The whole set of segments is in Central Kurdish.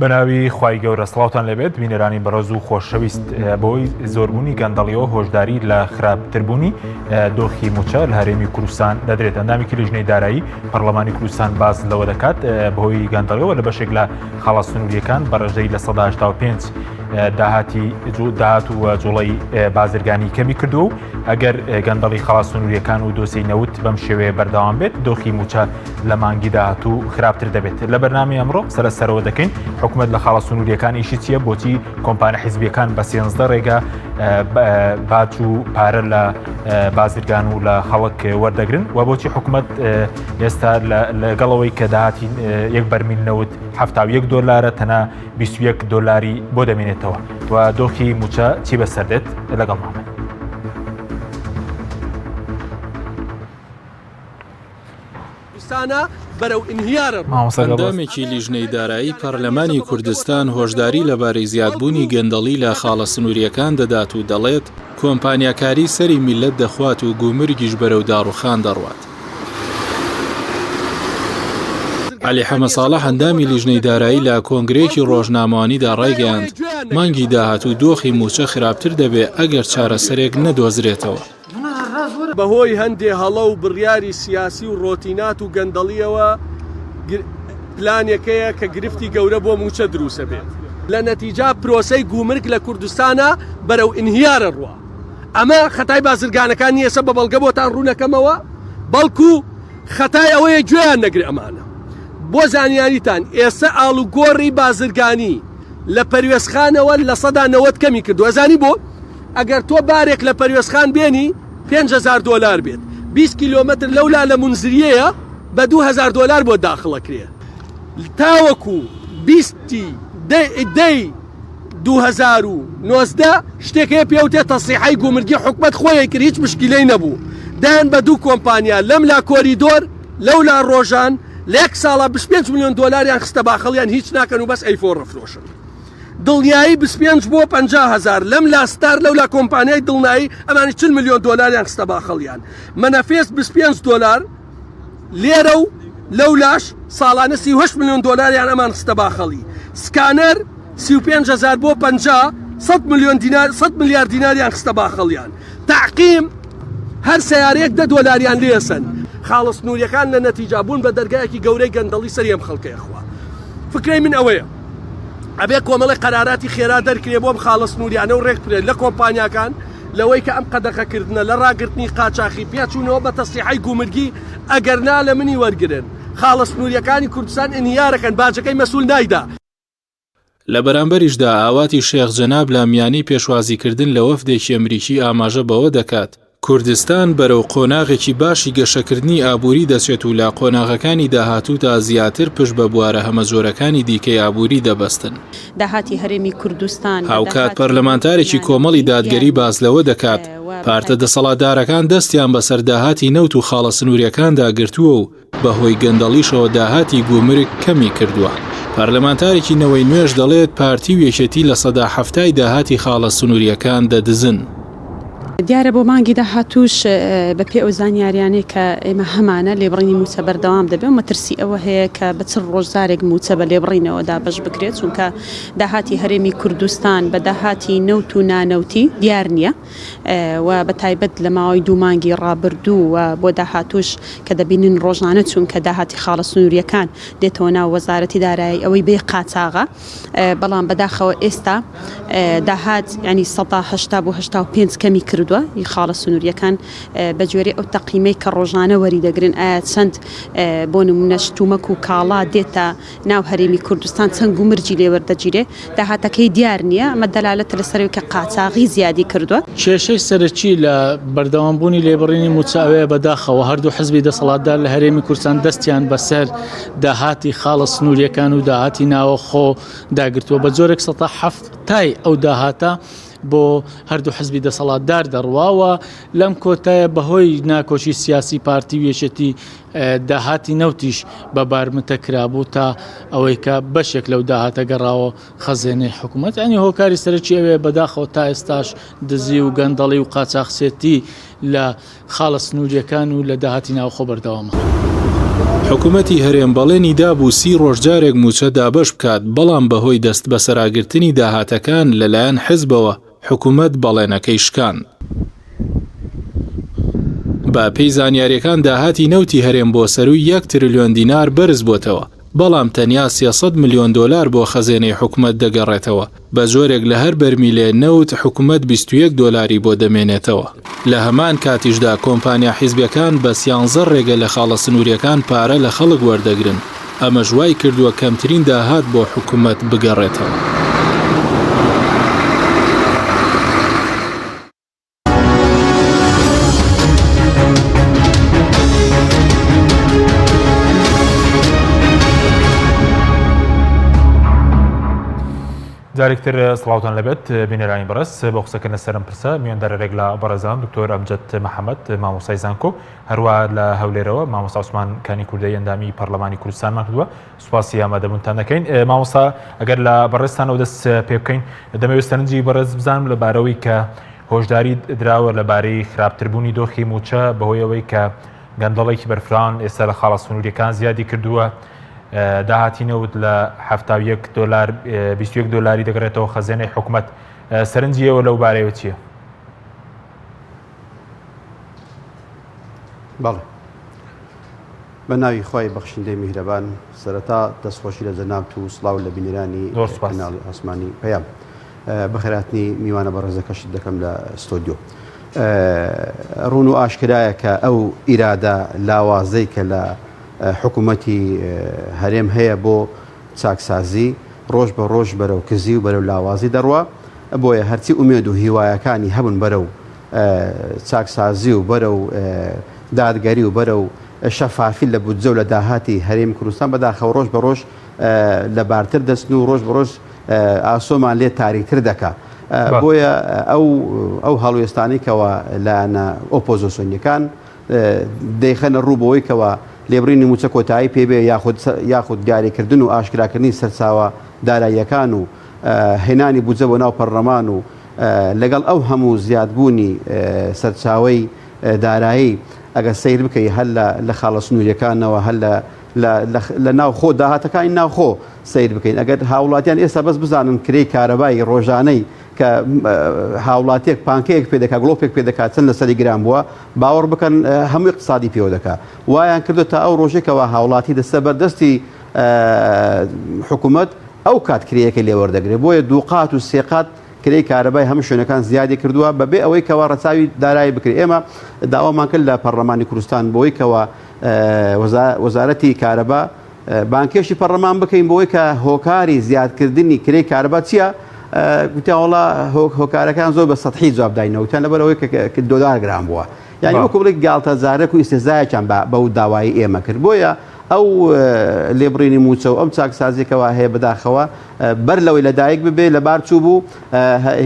بەناوی خوای گەورە سڵاوتان لەبێت بینەرانی بەڕێز و خۆشەویست بۆی زۆربوونی گەندەڵیەوە هۆشداری لە خراپتربوونی دۆخی موچە لە هەرێمی کوردستان دەدرێت. ئەندامێکی لیژنەی دارایی پەرلەمانی کوردستان باز لەوە دەکات بەهۆی گەندەڵیەوە لە بەشێک لە خاڵە سنووریەکان بەڕێژەی لە 85 داهات و جوڵەی بازرگانی کەمی کردو و ئەگەر گەندەڵی خاڵە سنووریەکان و دۆسەی نەوت بەم شێوەیە بەردەوام بێت دۆخی موچە لە مانگی داهاتوو خراپتر دەبێت. لە بەرنامەی ئەمڕۆ سەرەوە دەکەین حکوومەت لە خاڵە سنووریەکان ئیشی چییە، بۆچی کۆمپانیا حیزبیەکان بە 13 ڕێگە باج و پارە لە بازرگان و لە خەڵک وەردەگرن و بۆچی حکوومەت ئێستا لەگەڵەوەی کە داهاتی یەک بەرمیل نەوت $71 تەنە $21 بۆ دەمێنێتەوە و دۆخی موچە چی بەسەردێت لەگەڵمانە. ئەندامێکی لیژنەی دارایی پەرلەمانی کوردستان هۆشداری لەبارەی زیادبوونی گەندەڵی لە خاڵە سنووریەکان دەدات و دەڵێت کۆمپانیاکاری سەری میلەت دەخوات و گومرگیش بەرەو داڕوخان دەڕوات. علی حەمە ساڵح ئەندامی لیژنەی دارایی لە کۆنگرەیەکی ڕۆژنامەوانیدا ڕایگەیاند مانگی داهاتوو دۆخی موچە خراپتر دەبێت ئەگەر چارەسەرێک نەدۆزرێتەوە. بەهۆی هەندێ هەڵە و بڕیاری سیاسی و ڕۆتینات و گەندەڵیەوە پلانێکەیە کە گرفتی گەورە بۆ موچە دروسە بێت. لە نەتیجا پرۆسەی گومرگ لە کوردستانە بەرەو ئینهیارە ڕوە. ئەمە خەتای بازرگانەکان نیەسە بە بەڵگە بۆتان ڕوونەکەمەوە، بەڵکو خەتای ئەوەیە گوێیان نەگرێ. ئەمانە بۆ زانیاریتان ئێستا ئاڵوگۆڕی بازرگانی لە پەروێزخانەوە لە 90 کەمی کردو. ئەزانی بۆ ئەگەر تۆ بارێک لە پەروێزخان بێنی $5,000 بێت، 20 کیلۆمەتر لەولا لە منزریەیە بە $2,000 بۆ داخڵەکرێ. تاوەکو 2019 شتێکەیە پێوتێت تەسیحەی گومرگی حکومەت خۆیە کرد، هیچ مشکلەی نەبوو. دایان بە 2 کۆمپانیا لەم لا کۆریدۆر لەولا ڕۆژان لە 1 ساڵە $25 ملیۆن خستە باخەڵیان هیچ ناکەن و بەس ئەیفۆر ڕفرۆشن. دڵنیایی 25 بۆ 50,000 لەم لاستار لەولا کۆمپانیای دڵنایی ئەمانی $40 ملیۆن خستە باخەڵیان. مەنەفێس $25 لێرە و لەولاش ساڵانە $38 ملیۆن ئەمان خستە باخەڵی. سکانەر 35,000 بۆ 50 100 ملیار دیناریان خستە باخەڵیان. تعقیم هەر سیارەیەک $10 لێسن. خاڵە سنووریەکان لە نەتیجا بوون بە دەرگایەکی گەورەی گەندەڵی سەری ئەم خەڵکەیە خوا. فکرەی من ئەوەیە ئەبێ کۆمەڵی قەراراتی خێرا دەرکرێ بۆ خاڵە سنووریانە و ڕێک بکرێت لە کۆمپانیاکان لەوەی کە ئەم قەدەغەکردنە لە ڕاگررتنی قاچاقی پێچوونەوە بە تەسیحەی گومرگی ئەگەر نا لە منی وەرگرن. خاڵە سنووریەکانی کوردستان ئینهیارەکەن، باجەکەی مەسوول نایدا. لە بەرامبەریشدا ئاواتی شێخ جەناب لە میانی پێشوازیکردن لە وەفدێکی ئەمریکی ئاماژە بەوە دەکات کوردستان بەرەو قۆناغێکی باشی گەشەکردنی ئابووری دەچێت و لە قۆناغەکانی داهاتوو تا زیاتر پشت بە بوارە هەمەزۆرەکانی دیکەی ئابووری دەبەستن. داهاتی هەرێمی کوردستان هاوکات پەرلەمانتارێکی کۆمەڵی دادگەری باز لەوە دەکات پارتە دەسەڵاتدارەکان دەستیان بەسەر داهاتی نەوت و خاڵە سنووریەکاندا گرتووە و بەهۆی گەندەڵیشەوە داهاتی گومرگ کەمی کردووە. پەرلەمانتارێکی نەوەی نوێژ دەڵێت پارتی و یەکێتی لە 170 داهاتی خاڵە سنووریەکان دەدزن. دیارە بۆ مانگی داهاتووش بە پێ ئەو زانیاریانەی کە ئێمە هەمانە لێبڕینی موچە بەردەوام دەبێت و مەترسی ئەوە هەیە کە بە چ ڕۆژدارێک موچە بە لێبڕینەوەدا بەش بکرێت، چونکە داهاتی هەرێمی کوردستان بە داهاتی نەوت و نانەوتی دیار نییە و بە تایبەت لە ماوەی 2 مانگی ڕابردوو و بۆ داهاتوش کە دەبینن ڕۆژانە چونکە داهاتی خاڵە سنووریەکان دێتەوە ناو وەزارەتی دارایی ئەوەی بێ قاچاغا، بەڵام بەداخەوە ئێستا داهات ینی 180 بۆ 85 کەمی کردووە. خاڵە سنووریەکان بە جۆرە ئەو تەقیمەی کە ڕۆژانە وەری دەگرن ئایا چەند بۆ نمونە شتومەک و کاڵا دێتە ناو هەرێمی کوردستان چەند گومرجی لێوەردەگیرێ، داهاتەکەی دیار نییە. ئەمە دەلالەتە لەسەرەوەی کە قاچاغی زیادی کردووە. کێشەی سەرەکی لە بەردەوامبوونی لێبڕینی موچەوەیە بەداخەوە هەردوو حزبی دەسەڵاتدار لە هەرێمی کوردستان دەستیان بەسەر داهاتی خاڵە سنووریەکان و داهاتی ناوەخۆ داگرتووە بە جۆرێک 170 ئەو داهاتە بۆ هەردوو حزبی دەسەڵاتدار دەڕواوە. لەم کۆتایە بەهۆی ناکۆچی سیاسی پارتی و یەکێتی داهاتی نەوتیش بە بارمتە کرابوو تا ئەوەی کە بەشێک لەو داهاتە گەڕاوە خەزێنەی حکوومەت. ئەنی هۆکاری سەرەکی ئەوێ بەداخەوە تا ئێستاش دزی و گەندەڵی و قاچاقسێتی لە خاڵە سنووریەکان و لە داهاتی ناوخۆ بەردەوامە. حکوومەتی هەرێم بەڵێنی دابوو 30 ڕۆژجارێک موچە دابەش بکات بەڵام بەهۆی دەست بە سەراگرتنی داهاتەکان لەلایەن حیزبەوە حکوومەت بەڵێنەکەی شکان. بە پێی زانیاریەکان داهاتی نەوتی هەرێم بۆ سەروی 1 تریلیۆن دینار بەرز بۆتەوە بەڵام تەنیا 300 میلیۆن دلار بۆ خەزێنەی حکوومەت دەگەڕێتەوە بە زۆرێک لە هەر بەرمیلێ نەوت حکوومەت 21 دلاری بۆ دەمێنێتەوە. لە هەمان کاتیشدا کۆمپانیا حیزبەکان بە 13 ڕێگە لە خاڵە سنووریەکان پارە لە خەڵک وەردەگرن ئەمە ژوای کردووە کەمترین داهات بۆ حکوومەت بگەڕێتەوە. جارێکتر سڵاوتان لەبێت بینەرانی بەڕست بە قسەکردنە سەرم پرسە میێندەرێک لە بەڕێزان دکتۆر ئەمجەد محەممەد مامۆستای زانکۆ هەروە لە هەولێرەوە مامۆستا عوسمان کانی کوردەی ئەندامی پەرلەمانی کوردستانمان کردووە سوپاسی ئامادەبوونتان دەکەین. مامۆستا ئەگەر لە بەڕێستانەوە دەست پێ بکەین دەمەوێت سەرنجی بەڕێز بزانم لەبارەوەی کە هۆشداری دراوە لەبارەی خراپتربوونی دۆخی موچە بەهۆی ئەوەی کە گەندەڵێکی بەرفران ئێستا لە خاڵە سنووریەکان زیادی کردووە داهاتی نەوت لە 71 دلار 21 دلاری دەگرێتەوە خەزێنەی حکوومەت سەرنجیەوە لەو بارەیەوە چییە؟ بەڵێ بە ناوی خۆی بەخشندەی میهرەبان سەرەتا دەستخۆشی لە جەنابت و سڵاو لە بینەرانی کەناڵی ئاسمانی پەیام بەخێراتنی میوانە بەڕێزەکەشت دەکەم لە ستۆدیۆ. ڕوون و ئاشکرایە کە ئەو ئیرادە لاوازەی کە لە حکوومەتی هەرێم هەیە بۆ چاکسازی ڕۆژ بە ڕۆژ بەرەو کزی و بەرەو لاوازی دەڕوە بۆیە هەرچی ئومێد و هیوایەکانی هەبوون بەرەو چاکسازی و بەرەو دادگەری و بەرەو شەفافی لە بودجە و لە داهاتی هەرێمی کوردستان بەداخەوە ڕۆژ بە ڕۆژ لە بارتر دەستن و ڕۆژ بە ڕۆژ ئاسۆمان لێ تاریکتر دەکا بۆیە ئەو هەڵوێستانی کەەوە لایەنە ئۆپۆزۆسیۆنیەکان دەیخەنە ڕوو بەوەی کەەوە لێبڕینی موچە کۆتایی پێبێ یاخود دیاریکردن و ئاشکراکردنی سەرچاوە داراییەکان و هێنانی بودجە بۆ ناو پەرلەمان و لەگەڵ ئەو هەموو زیادبوونی سەرچاوەی دارایی ئەگە سیر بکەی هەل لە خاڵە سنووریەکانەوە هەل لە ناو خۆ داهاتەکانی ناوخۆ سیر بکەین ئەگەر هاوڵاتیان ئێستا بەس بزانن کرێی کارەبایی ڕۆژانەی کە هاوڵاتیەک پانکەیەک پێ دەکات گڵۆپێک پێ دەکات چەند لەسەری گران بووە باوەڕ بکەن هەمووی اقتصادی پێوە دەکات وایان کردو تا ئەو ڕۆژێکەوە هاوڵاتی دەستە بەردەستی حکوومەت ئەو کات کرەیەکە لێوەردەگرێت بۆیە دووقات و سێقات کرێی کارەبای هەموو شوێنەکان زیادی کردووە بەبێ ئەوەی کەەوە ڕەچاوی دارایی بکرێت ئێمە داوامان کرد لە پەرلەمانی کوردستان بۆی کەەوە وەزارەتی کارەبا بانکێشی پەرلەمان بکەین بۆی کە هۆکاری زیادکردنی کرێی کارەبا چییە؟ گوتیانوەڵا هۆکارەکان زۆر بە سەدحی جوابداینەوە تیان لەبەرەوەی کە دۆلار گران بووە یعنی وەکو بڵێ گاڵتەجارێک و ئیستێزایەکیان بەو داوای ئێمە کرد بۆیە ئەو لێبڕینی موچە و ئەم چاکسازیەکەەوە هەیە بەداخەوە بەر لەوەی لەدایک ببێ لەبار چوو بوو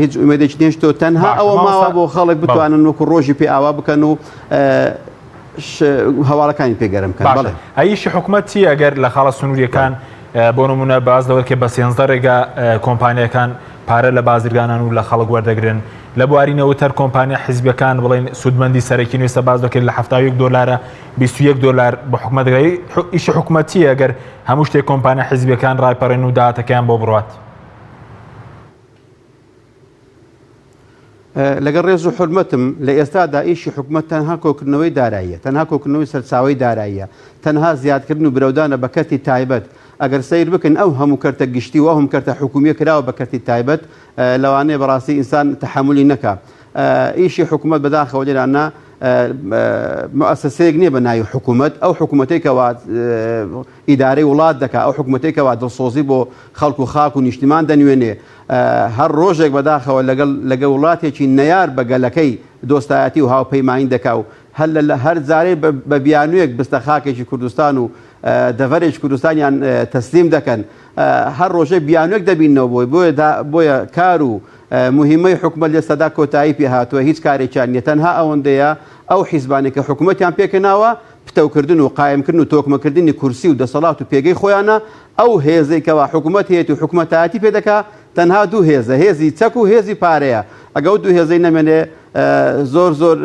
هیچ ئومێدێکی نێشتۆ تەنها ئەوە ماوە بۆ خەڵک بتوانن وەکو ڕۆژی پێ ئاوا بکەن و هەواڵەکانی پێگەرم بکەن. بەڵێ ئەیشی حکوومەتی ئەگەر لە خاڵە سنووریەکان بۆ نمونە باز دەوەکە بە 13 ڕێگا کۆمپانیەکان پارە لە بازرگانان و لە خەڵک وەردەگرن لە بوارینەوەتەر کۆمپانیا حیزبەکان بڵێن سوودمەندی سەرەکی نوێستا باز دەکرد لە 71 دلار 21 دلار بە حکوومەتگەی ئیشی حکوومەتی ئەگەر هەموو شتێک کۆمپانیا حیزبەکان ڕایپەڕێن و داهاتەکەیان بۆ بڕات. لەگەڵ ڕێز و حرمەتم لە ئێستادا ئیشی حکوومەت تەنها کۆکردنەوەی داراییە تەنها کۆکردنەوەی سەرچاوی داراییە تەنها زیادکردن و برەودانە بە کەرتی تایبەت ئەگەر سیر بکەن ئەو هەموو کەرتە گشتی و هەم کەرتە حکوومیە کراوە بە کەرتی تایبەت لەوانەیە بەڕاستی ئینسان تەحملی نەکا ئیشی حکوومەت بەداخەوە لێرانە مؤسسەیەک نییە بە ناوی حکوومەت ئەو حکوومەتێکەوە ئیدارەی وڵات دەکات ئەو حکوومەتێکەوە دڵسۆزی بۆ خەڵک و خاک و نیشتیمان دەنوێنێ هەر ڕۆژێک بەداخەوە لەگەڵ وڵاتێکی نەیار بە گەلەکەی دۆستایەتی و هاوپەیمانی دەکا و هەر جارێ بە بیانوویەک بستە خاکێکی کوردستان و دەڤەرێکی کوردستانیان تەسلیم دەکەن هەر ڕۆژێک بیانوێک دەبینەوە بۆیە کار و مهمەی حکوومەت لە سەدا کۆتایی پێ هاتووە هیچ کارێکیان نیە تەنها ئەوەندەیە ئەو حیزبانێک کە حکوومەتیان پێکەناوە پتەوکردن و قایمکردن و تۆکمەکردنی کورسی و دەسەڵات و پێگەی خۆیانە ئەو هێزێکەوە حکوومەت هەیەی و حکوومەتایەتی پێ دەکات تەنها دوو هێزە هێزی چەک و هێزی پارەیە ئەگەڵ دوو هێزەی نەمێنێ زۆر زۆر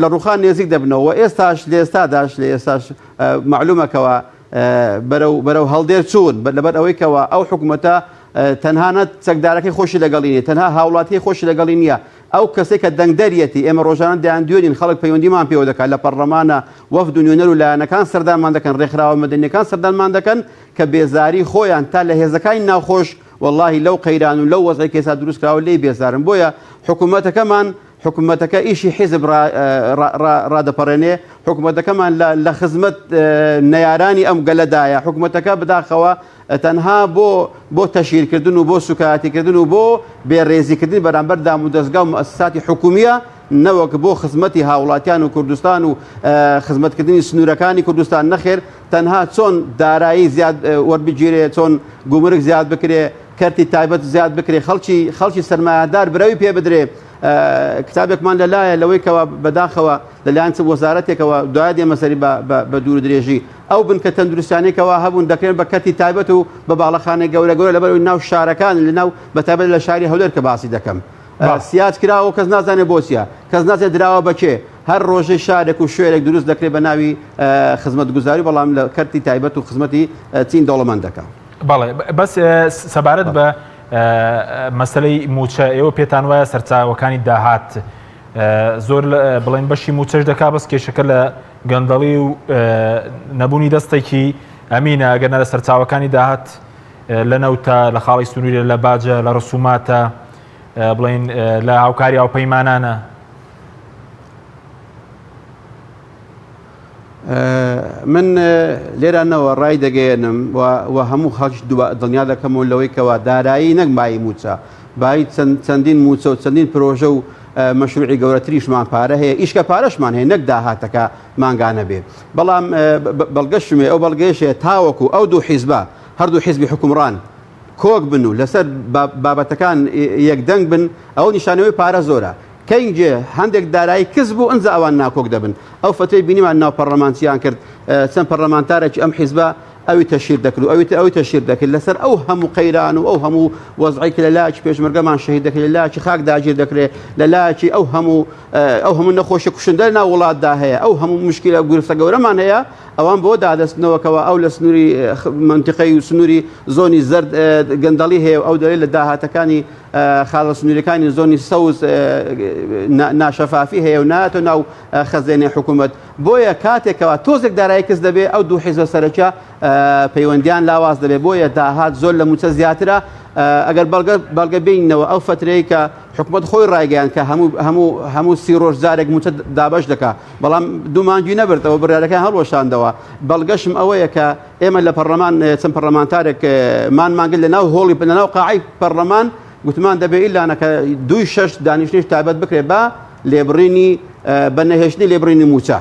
لە ڕوخان نێزیک دەبنەوە ئێستاش لە ئێستاش معلومەکەوە بەرەو هەڵدێر چوون لەبەر ئەوەی کەەوە ئەو حکوومەتە تەنهانە چەکدارەکەی خۆشی لەگەڵینی تەنها هاوڵاتی خۆشی لەگەڵی نییە ئەو کەسێک کە دەنگدەریەتی ئێمە ڕۆژانە دەیان دوێنین خەڵک پەیوەندیمان پێوە دەکات لە پەرلەمانە وەفد و نوێنەر و لایەنەکان سەردانمان دەکەن ڕێکخراوە مەدەنیەکان سەردانمان دەکەن کە بێزاری خۆیان تا لە هێزەکانی ناوخۆش واللهی لەو قەیران و لەو وەزعی کێسا دروستکراوە لێی بێزارن بۆیە حکوومەتەکەمان ئیشی حیزب ڕادەپەڕێنێ حکوومەتەکەمان لە خزمەت نەیارانی ئەم گەلەدایە حکوومەتەکە بداخەوە تەنها بۆ تەشیرکردن و بۆ سوکاتیکردن و بۆ بێڕێزیکردن بەرامبەر دام و دەستگا و مؤسساتی حکومیە نەوەک بۆ خزمەتی هاوڵاتیان و کوردستان و خزمەتکردنی سنوورەکانی کوردستان نەخێر تەنها چۆن دارایی زیاد وەربگیرێ چۆن گومرگ زیاد بکرێ کەرتی تایبەت زیاد بکرێ خەڵکی سەرمایهدار برەوی پێ بدرێ کتابێکمان لەلایە لەوەی کەەوە بەداخەوە لەلایەن وەزارەتێکەوە دوای دێمەسەری بە دوور درێژی ئەو بنکە تەندروستانێکەوە هەبوون دەکرێن بە کەتی تایبەت و بە باڵەخانەی گەورە لەبەر ناو شارەکان لە ناو بەتابەت لە شاری هەولێر کە باسی دەکەم سیات کراوە کەس نازانێت بۆچیە کەس نازێت دراوە بەکێ هەر ڕۆژەی شارێک و شوێرێک دروست دەکرێت بە ناوی خزمەت گوزاری بەڵام لە کەرتی تایبەت و خزمەتی چین دەوڵەمەندەکە بەڵێ بەس سەبارەت بە مەسلەی موچە ئێوە پێتان وایە سەرچاوەکانی داهات زۆر بڵێن بەشی موچەش دەکا بەس کێشەکە لە گەندەڵی و نەبوونی دەستێکی ئەمینە ئەگەر لە سەرچاوەکانی داهات لە نەوتە لە خاڵی سنووریە لە باجە لە ڕسوماتە بڵێن لە هاوکاری هاوپەیمانانە من لێرانەوە ڕای دەگەێنم و هەموو خەڵک دڵنیا دەکەمەوە لەوەی کەەوە دارایی نەک مای موچە بای چەندین موچە و چەندین پرۆژە و مەشروعی گەورەتریشمان پارە هەیە ئیشکە پارەشمان هەیە نەک داهاتەکە مانگانە بێ بەڵام بەڵگەشمێ ئەو بەڵگەشەیە تاوەکو ئەو دوو حیزبە هەردوو حیزبی حکومڕان کۆک بن و لەسەر بابەتەکان یەکدەنگ بن ئەو نیشانەوەی پارە زۆرە کەینجێ هەندێک دارایی کەس بوو ئەنج ئەوان ناکۆک دەبن ئەو فتەی بینیمان ناو پەرلەمانسییان کرد چەند پەرلەمانتارێکی ئەم حیزبە ئەوی تەشیر دەکرد و ئەوی تەشیر دەکرد لەسەر ئەو هەموو قەیران و ئەو هەموو وەزعی کە لە لایەکی پێشمەرگەمان شەهید دەکرێت لە لایەکی خاک داگیر دەکرێت لە لایەکی ئەو هەموو نەخۆشی کوشندە لە ناو وڵاتدا هەیە ئەو هەموو مشکلە گرفتە گەورەمان هەیە ئەوان بۆ دادەستنەوەکەوە ئەو لە سنووری منتیقەی و سنووری زۆنی زەرد گەندەڵی هەیە ئەو دەڵێت لە داهاتەکانی خاڵە سنووریەکانی زۆنی سەوز ناشەفافی هەیە و ناتۆ ناو خەزێنێ حکوومەت بۆیە کاتێکەوە تۆزێک دارایی کەس دەبێ ئەو دوو حیزبە سەرەکیە پەیوەندیان لاواز دەبێ بۆیە داهات زۆر لە موچە زیاترە ئەگەر بەڵگە بینەوە ئەو فترەیە کە حکوومەت خۆی ڕایگەیان کە هەموو سی ڕۆژ جارێک موچە دابش دەکات بەڵام دوو مانگی نەبرتەوە بڕارەکان هەڵوەشاندەوە بەڵگەشم ئەوەیە کە ئێمە لە پەرلەمان چەند پەرلەمانتارێک مانگل لە ناو هۆڵی لە ناو قاعی پەرلەمان گوتمان دەبێت ئیلانەکە 2-6 دانیشتنیش تایبەت بکرێت بە لێبڕینی بە نەهێشتنی لێبڕینی موچە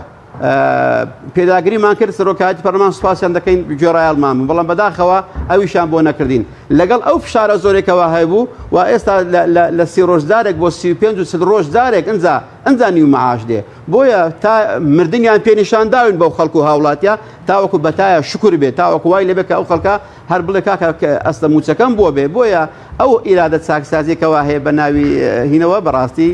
پێداگریمان کرد سەرۆکایەتی پەرلەمان سوپاسیان دەکەین گوێڕایەڵمان بەڵام بەداخەوە ئەویشان بۆ نەکردین لەگەڵ ئەو فشارە زۆرێکەوە هەبوو و ئێستا لە 30 ڕۆژدارێک بۆ 35 و 30 ڕۆژدارێک ئەنجا نیو مەعاش دێ بۆیە تا مردنیان پێنیشان داوین بەو خەڵکو و هاوڵاتیە تاوەکو بەتایە شکر بێت تاوەکو وای لەبێت کە ئەو خەڵکە هەر بڵێ کاکە ئەستە موچەکەم بۆ بێ بۆیە ئەو ئیرادە چاکسازیەکەوە هەیە بە ناوی هینەوە بەڕاستی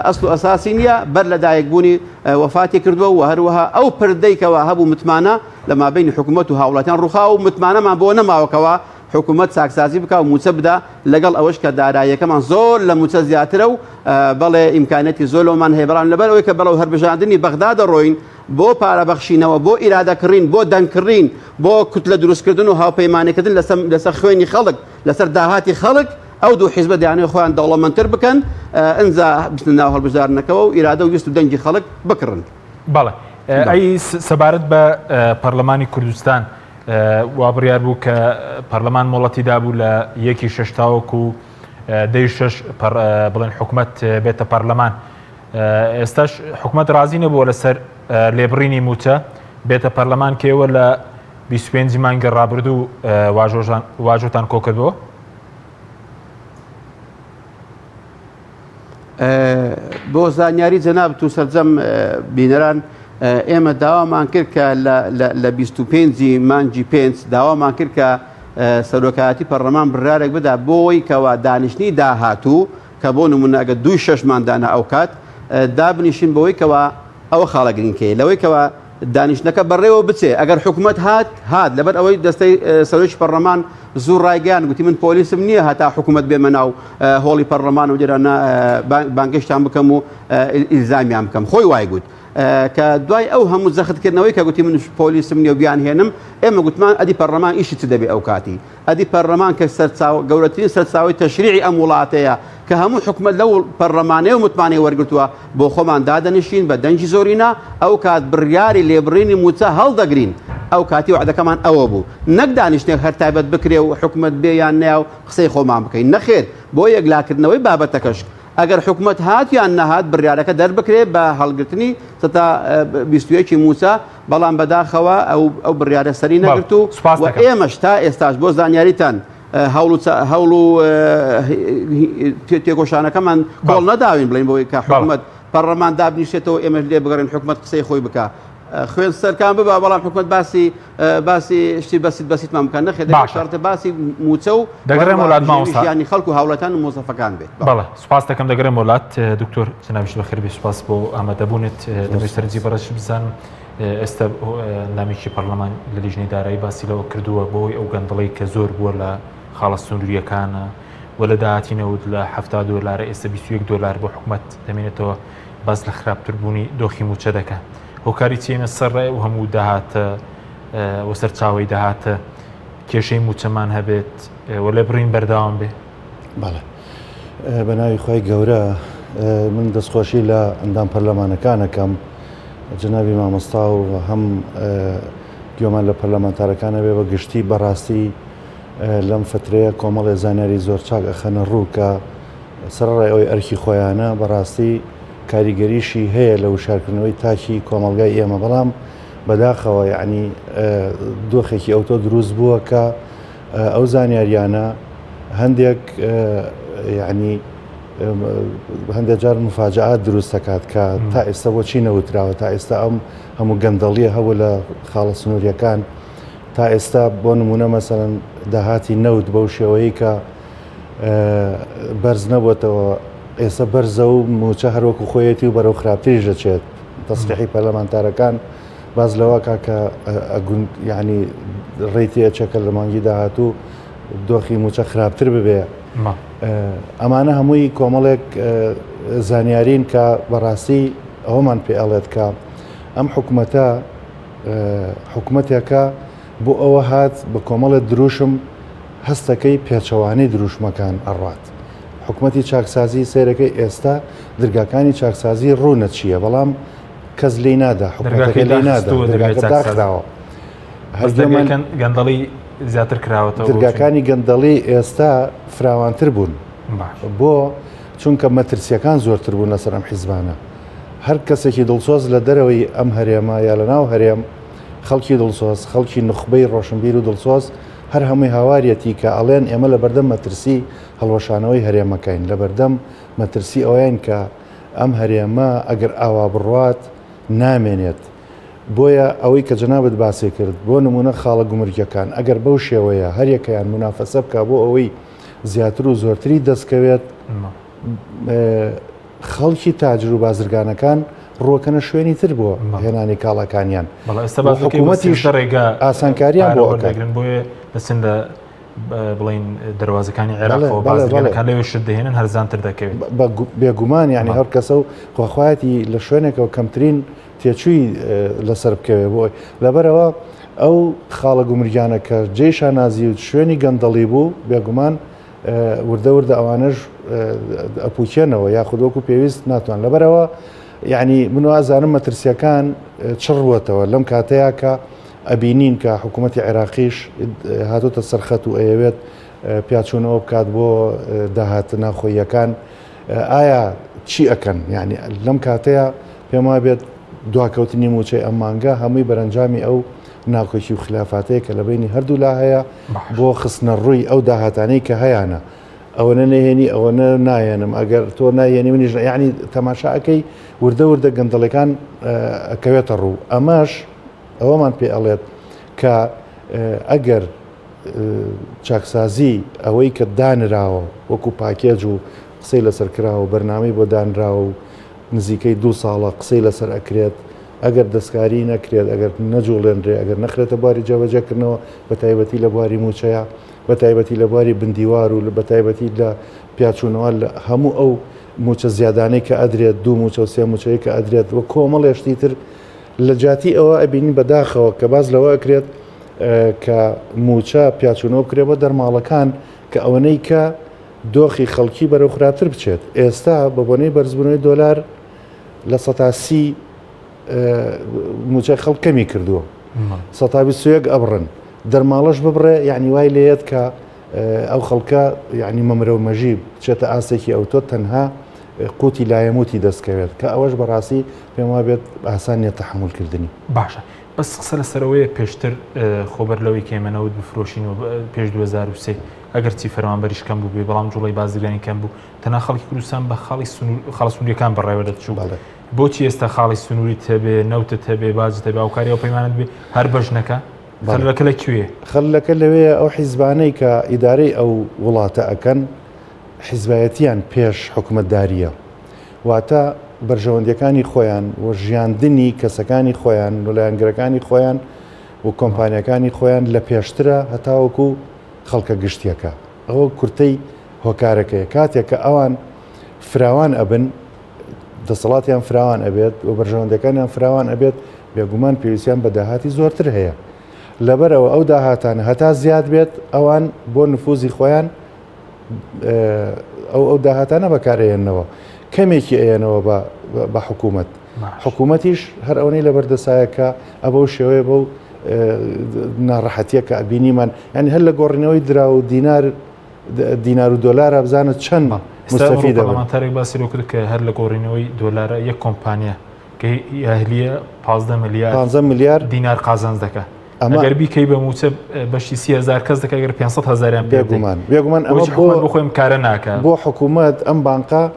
ئەسڵ و ئەساسی نییە بەر لە دایکبوونی وەفاتی کردووە و هەروەها ئەو پردەیکەوە هەبوو متمانە لە مابینی حکوومەت و هاوڵاتیان ڕووخا و متمانەمان بۆ نەماوەکەوە حکوومەت چاکسازی بکە و موچە بدە لەگەڵ ئەوەش کە داراییەکەمان زۆر لە موچە زیاترە و بەڵێ ئیمکانەتی زۆر لەومان هەیە بەڵام لەبەر ئەوەی کە بەڵەو هەربژاندنی بەغدا دەڕۆین بۆ پارەبەخشینەوە بۆ ئیرادەکردین بۆ دەنگکردین بۆ کوتلە دروستکردن و هاوپەیمانیکردن لەسەر خوێنی خەڵک لەسەر داهاتی خەڵک ئەو دوو حیزبە دەیانێت خۆیان دەوڵەمەندتر بکەن ئەنجا بچنە ناو هەڵبژاردنەکەەوە و ئیرادە و ویست و دەنگی خەڵک بکڕن بەڵێ ئەی سەبارەت بە پەرلەمانی کوردستان وا بڕیار بوو کە پەرلەمان مۆڵەتیدا بوو لە 1/6 تاوەکو 6 بڵێن حکوومەت بێتە پەرلەمان ئێستاش حکوومەت رازی نەبووە لەسەر لێبڕینی موچە بێتە پەرلەمان کێوە لە 25 مانگە ڕابردوو واژۆتان کۆکردەوە بۆ زانیاری جەناب تو سەرجەم بینەران ئێمە داوامان کرد کە لە 25 مانگی 5 داوامان کرد کە سەرۆکایەتی پەرلەمان بڕارێک بدا بۆی کەوا دانیشتنی داهاتوو کە بۆ نمونە ئەگە 2-6 مادانە ئەو کات دابنیشین بەوەی کەەوە ئەوە خاڵەگرینکەی لەوەی کەەوە دانیشتەکە بەڕێوە بچێ ئەگەر حکوومەت هات لەبەر ئەوەی دەستەی سەرۆکی پەرلەمان زوو ڕایگەیان گوتی من پۆلیسم نییە هەتا حکوومەت بێمە ناو هۆڵی پەرلەمان و جێرانە بانگشتان بکەم و ئیلزامیان بکەم خۆی وای گوت کە دوای ئەو هەموو زەختکردنەوەی کە گوتی من پۆلیسم نیە و بیان هێنم ئێمە گوتمان ئەدی پەرلەمان ئیشی چ دەبێ ئەو کاتی ئەدی پەرلەمان کە گەورەترین سەرچاوی تەشریعی ئەم وڵاتەیە کە هەموو حکومت لەو پەرلەمانەیە و متمانەی وەرگرتووە بۆ خۆمان دادەنیشین بە دەنجی زۆرینا ئەو کات بڕیاری لێبڕینی موچە هەڵدەگرین ئەو کاتی وعدەکەمان ئەوە بوو نەک دانیشتێک هەر تایبەت بکرێ و حکومت بێ یان نیا و قسەی خۆمان بکەین نەخێر بۆ یەکلاکردنەوەی بابەتەکەش ئەگەر حکومت هات یان نەهات بڕیارەکە دەربکرێ بە هەڵگرتنی سەتا 21 موچە بەڵام بەداخەوە ئەو بڕیارە سەری نەگرت و ئێمەش تا ئێستاش بۆ زانیاریتان هەوڵ و تێکۆشانەکەمان کۆڵ نەداوین بڵین بۆی کە حکومت پەرلەمان دابنیشێتەوە ئێمە لێ بگەڕین حکومت قسەی خۆی بکە خوێن سەرکان ببە بەڵام حکومت باسی شتی بەسیتمان بکەن نەخێت شارتە باسی موچە و دەگەڕێم وڵات مامۆستا ینی خەڵکو هاوڵەتان و مۆزەفەکان بێت بەڵێ سوپاس دەکەم دەگەڕێم وڵات دکتۆر جنابیش بەخێربێ سوپاس بۆ ئامادەبوونت دەبێت سەرنجی بەڕەش بزانم ئێستا نامێکی پەرلەمان لە لیژنەی دارایی باسی لەوە کردووە بۆی ئەو گەندەڵەی کە زۆر بووە لە خاڵە سنووریەکانە و لە داهاتینەوت لە $70 ئێستا $21 بۆ حکومت دەمێنێتەوە باز لە خراپتربوونی دۆخی موچە دەکات هۆکاری چێمە سەرڕێ و هەموو داهاتە و سەرچاوی داهاتە کێشەی موچەمان هەبێت و لێ بڕین بەرداوام بێ بەڵێ بە ناوی خۆی گەورە من دەستخۆشی لە ئەندام پەرلەمانەکانەکەم جنابی مامۆستا و هەم گوێمان لە پەرلەمانتارەکانە بێ بە گشتی بەڕاستی لەم فترەیە کۆمەڵێ زانیاری زۆر چاک ئەخەنە ڕوو کە سەرڕای ئەوی ئەرکی خۆیانە بەڕاستی کاریگەریشی هەیە لە وشارکردنەوەی تاکی کۆمەلگای ئێمە بەڵام بەداخەوە یعنی دۆخێکی ئەوتۆ دروست بووە کە ئەو زانیاریانە هەندێک ینی هەندێک جار مفاجعات دروست دەکات کە تا ئێستا بۆچی نەوتراوە تا ئێستا ئەم هەموو گەندەڵیە هەبوو لە خاڵە سنووریەکان تا ئێستا بۆ نمونە مەسەرەن داهاتی نەوت بەو شێوەیە کە بەرز نەبووتەوە ئێستا بەرزە و موچە هەروەکو خۆیەتی و بەرەو خراپتریش دەچێت تەسریحی پەرلەمانتارەکان باز لەوە کاکە ینی ڕێیتی ئەچەکە لە مانگی داهاتوو دۆخی موچە خراپتر ببێ ئەمانە هەمووی کۆمەڵێک زانیارین کە بەڕاستی ئەومان پێ ئەڵێت کە ئەم حکوومەتە حکوومەتێکە بۆ ئەوە هات بە کۆمەڵێت دروشم هەستەکەی پێچەوانەی دروشمەکان ئەڕات حکوومەتی چاکسازی سیرەکەی ئێستا دەرگاکانی چاکسازی ڕوونە چییە بەڵام کەس لی نادا حکوومەتەکەی لی ناداخراوە گەندەڵی زیاتر کراوەتەوە دەرگاکانی گەندەڵی ئێستا فراوانتر بوون بۆ چونکە مەترسیەکان زۆرتر بوون لەسەر ئەم حیزبانە هەر کەسێکی دڵسۆز لە دەرەوەی ئەم هەرێمە یا لە ناو هەرێم خەڵکی دڵسۆز خەڵکی نخبەی ڕۆشنبیر و دڵسۆز هەر هەمووی هاواریەتی کە ئەڵێن ئێمە لە بەردەم مەترسی هەڵوەشانەوەی هەرێمەکەین لە بەردەم مەترسی ئەوەیان کە ئەم هەرێمە ئەگەر ئاوا بڕوات نامێنێت بۆیە ئەوەی کە جەنابەت باسی کرد بۆ نمونە خاڵە گومرگەکان ئەگەر بەو شێوەیە هەریەکەیان منافەسە بکە بۆ ئەوەی زیاتر و زۆرتری دەستکەوێت خەڵکی تاجر و بازرگانەکان ڕۆکەنە شوێنی تر بۆ هێنانی کاڵەکانیان حکوومەتیش ڕێگا ئاسانکاریان بۆ ئەگرن بۆیە دەچن لە بڵین دەواازەکانی عێراقەوە بازرگانەکان لەوێ شت دەهێنن هەرزانتر دەکەوێت بێگومان یعنی هەر کەسە و خواخوایەتی لە شوێنێکەوە کەمترین تێچووی لەسەر بکەوێت بۆی لەبەرەوە ئەو خاڵە گومرگیانە کە جێشان نازی و شوێنی گەندەڵی بوو بێگومان وردە وردە ئەوانش ئەپوکێنەوە یاخودۆکو پێویست ناتوان لەبەرەوە یعنی من ئازانم مەترسیەکان چڕوەتەوە لەم کاتەیە کە ئەبینین کە حکوومەتی عێراقیش هاتوتە سەرخەت و ئەیەوێت پیاچوونەوە بکات بۆ داهاتە ناخۆییەکان ئایا چی ئەکەن یعنی لەم کاتەیە پێم وابێت دواکەوتنی موچەی ئەم مانگە هەمووی بەرەنجامی ئەو ناکۆکی و خلافاتەیە کە لە بینی هەردوو لا هەیە بۆ خستنە ڕووی ئەو داهاتانەی کە هەیەە ئەوەنە نهێنی ئەوەنە نایەنم ئەگەر تۆ نایێنی منیش یعنی تەماشاەکەی وردە وردە گەندەڵەکان ئەکەوێتە ڕوو ئەمەش ئەوەمان پێ ئەڵێت کە ئەگەر چاکسازی ئەوەی کە دانراوە وەکو پاکێج و قسەی لەسەر کراوە بەرنامەی بۆ دانراوە و نزیکەی 2 ساڵە قسەی لەسەر ئەکرێت ئەگەر دەستکاری نەکرێت ئەگەر نەجوڵێنرێ ئەگەر نەخرێتە بواری جێبەجێکردنەوە بە تایبەتی لە بواری موچەیە بە تایبەتی لە بواری بندیوار و بە تایبەتی لە پیاچوونەوە لە هەموو ئەو موچە زیادانەی کە ئەدرێت 2 موچە و 3 موچەیە کە ئەدرێت وە کۆمەڵێشتی تر لە جاتی ئەوە ئەبینی بەداخەوە کە باز لەوە ئەکرێت کە موچە پیاچوونەوە بکرێت بە دەرماڵەکان کە ئەوەنەی کە دۆخی خەڵکی بەرەو خراپتر بچێت ئێستا بە بۆنەی بەرزبوونەوەی دۆلار لە 130 موچە خەڵک کەمی کردووە 121 ئەبڕن دەرماڵەش ببڕێ یعنی وای لێت کە ئەو خەڵکە یعنی مەمرە و مەژی بچێتە ئاسێکی ئەوتۆ تەنها قوتی لایەموتی دەستکەوێت کە ئەوەش بەڕاستی پێم وا بێت ئاسانیە تەحملکردنی باشە بەس قسە لەسەرەوەی پێشتر خۆبەر لەوەی کێمەنەوت بفرۆشین و پێش 2023 ئەگەر چی فەرمانبەریش کەم بوو بێ بەڵام جوڵی بازرگانی کەم بوو تەنها خەڵکی کوردستان بە خاڵی سنووریەکان بەڕێوە دەچوو بۆچی ئێستا خاڵی سنووری هەبێ نەوتت هەبێ بازت هەبێ ئەوکاری ئەو پەیمانت بێ هەر بەژنەکە خەلەکە لەکوێ خەلەکە لەوەیە ئەو حیزبانەی کە ئیدارەی ئەو وڵاتە ئەکەن حیزبایەتیان پێش حکومەتداریە واتە بەرژەوەندیەکانی خۆیان و ژیاندنی کەسەکانی خۆیان وەلایەنگرەکانی خۆیان و کۆمپانیەکانی خۆیان لە پێشترە هەتاوەکو خەڵکە گشتیەکە ئەوە کورتەی هۆکارەکەی کاتێک کە ئەوان فراوان ئەبن دەسەڵاتیان فراوان ئەبێت و بەرژەوەندەکانیان فراوان ئەبێت بێگومان پێویستیان بە داهاتی زۆرتر هەیە لەبەرەوە ئەو داهاتان هەتا زیاد بێت ئەوان بۆ نفوزی خۆیان ئەو داهاتانە بەکارێنەوە کەمێکی ئەێنەوە بە حکوومەت حکوومەتیش هەر ئەوەی لە بەردەسایەکە ئەبە و شێوەیە بەو ناڕەحەتیە کە ئەبینیمان ینی هەر لە گۆڕینەوەی درا و دینار و دۆلارە بزانت چەند مستەفی دەبێت باسی کرد کە هەر لە گۆڕینەوەی دۆلارە یەک کۆمپانیا کە ئەهلیە 15 میلیارد دینار قازانج دەکات ئەگەر بیکەی بە موچە بەشی 30,000 کەس دەکە گەر 500,000 بێگومان ئەمە بخۆیم کارە ناکە بۆ حکوومەت ئەم بانقا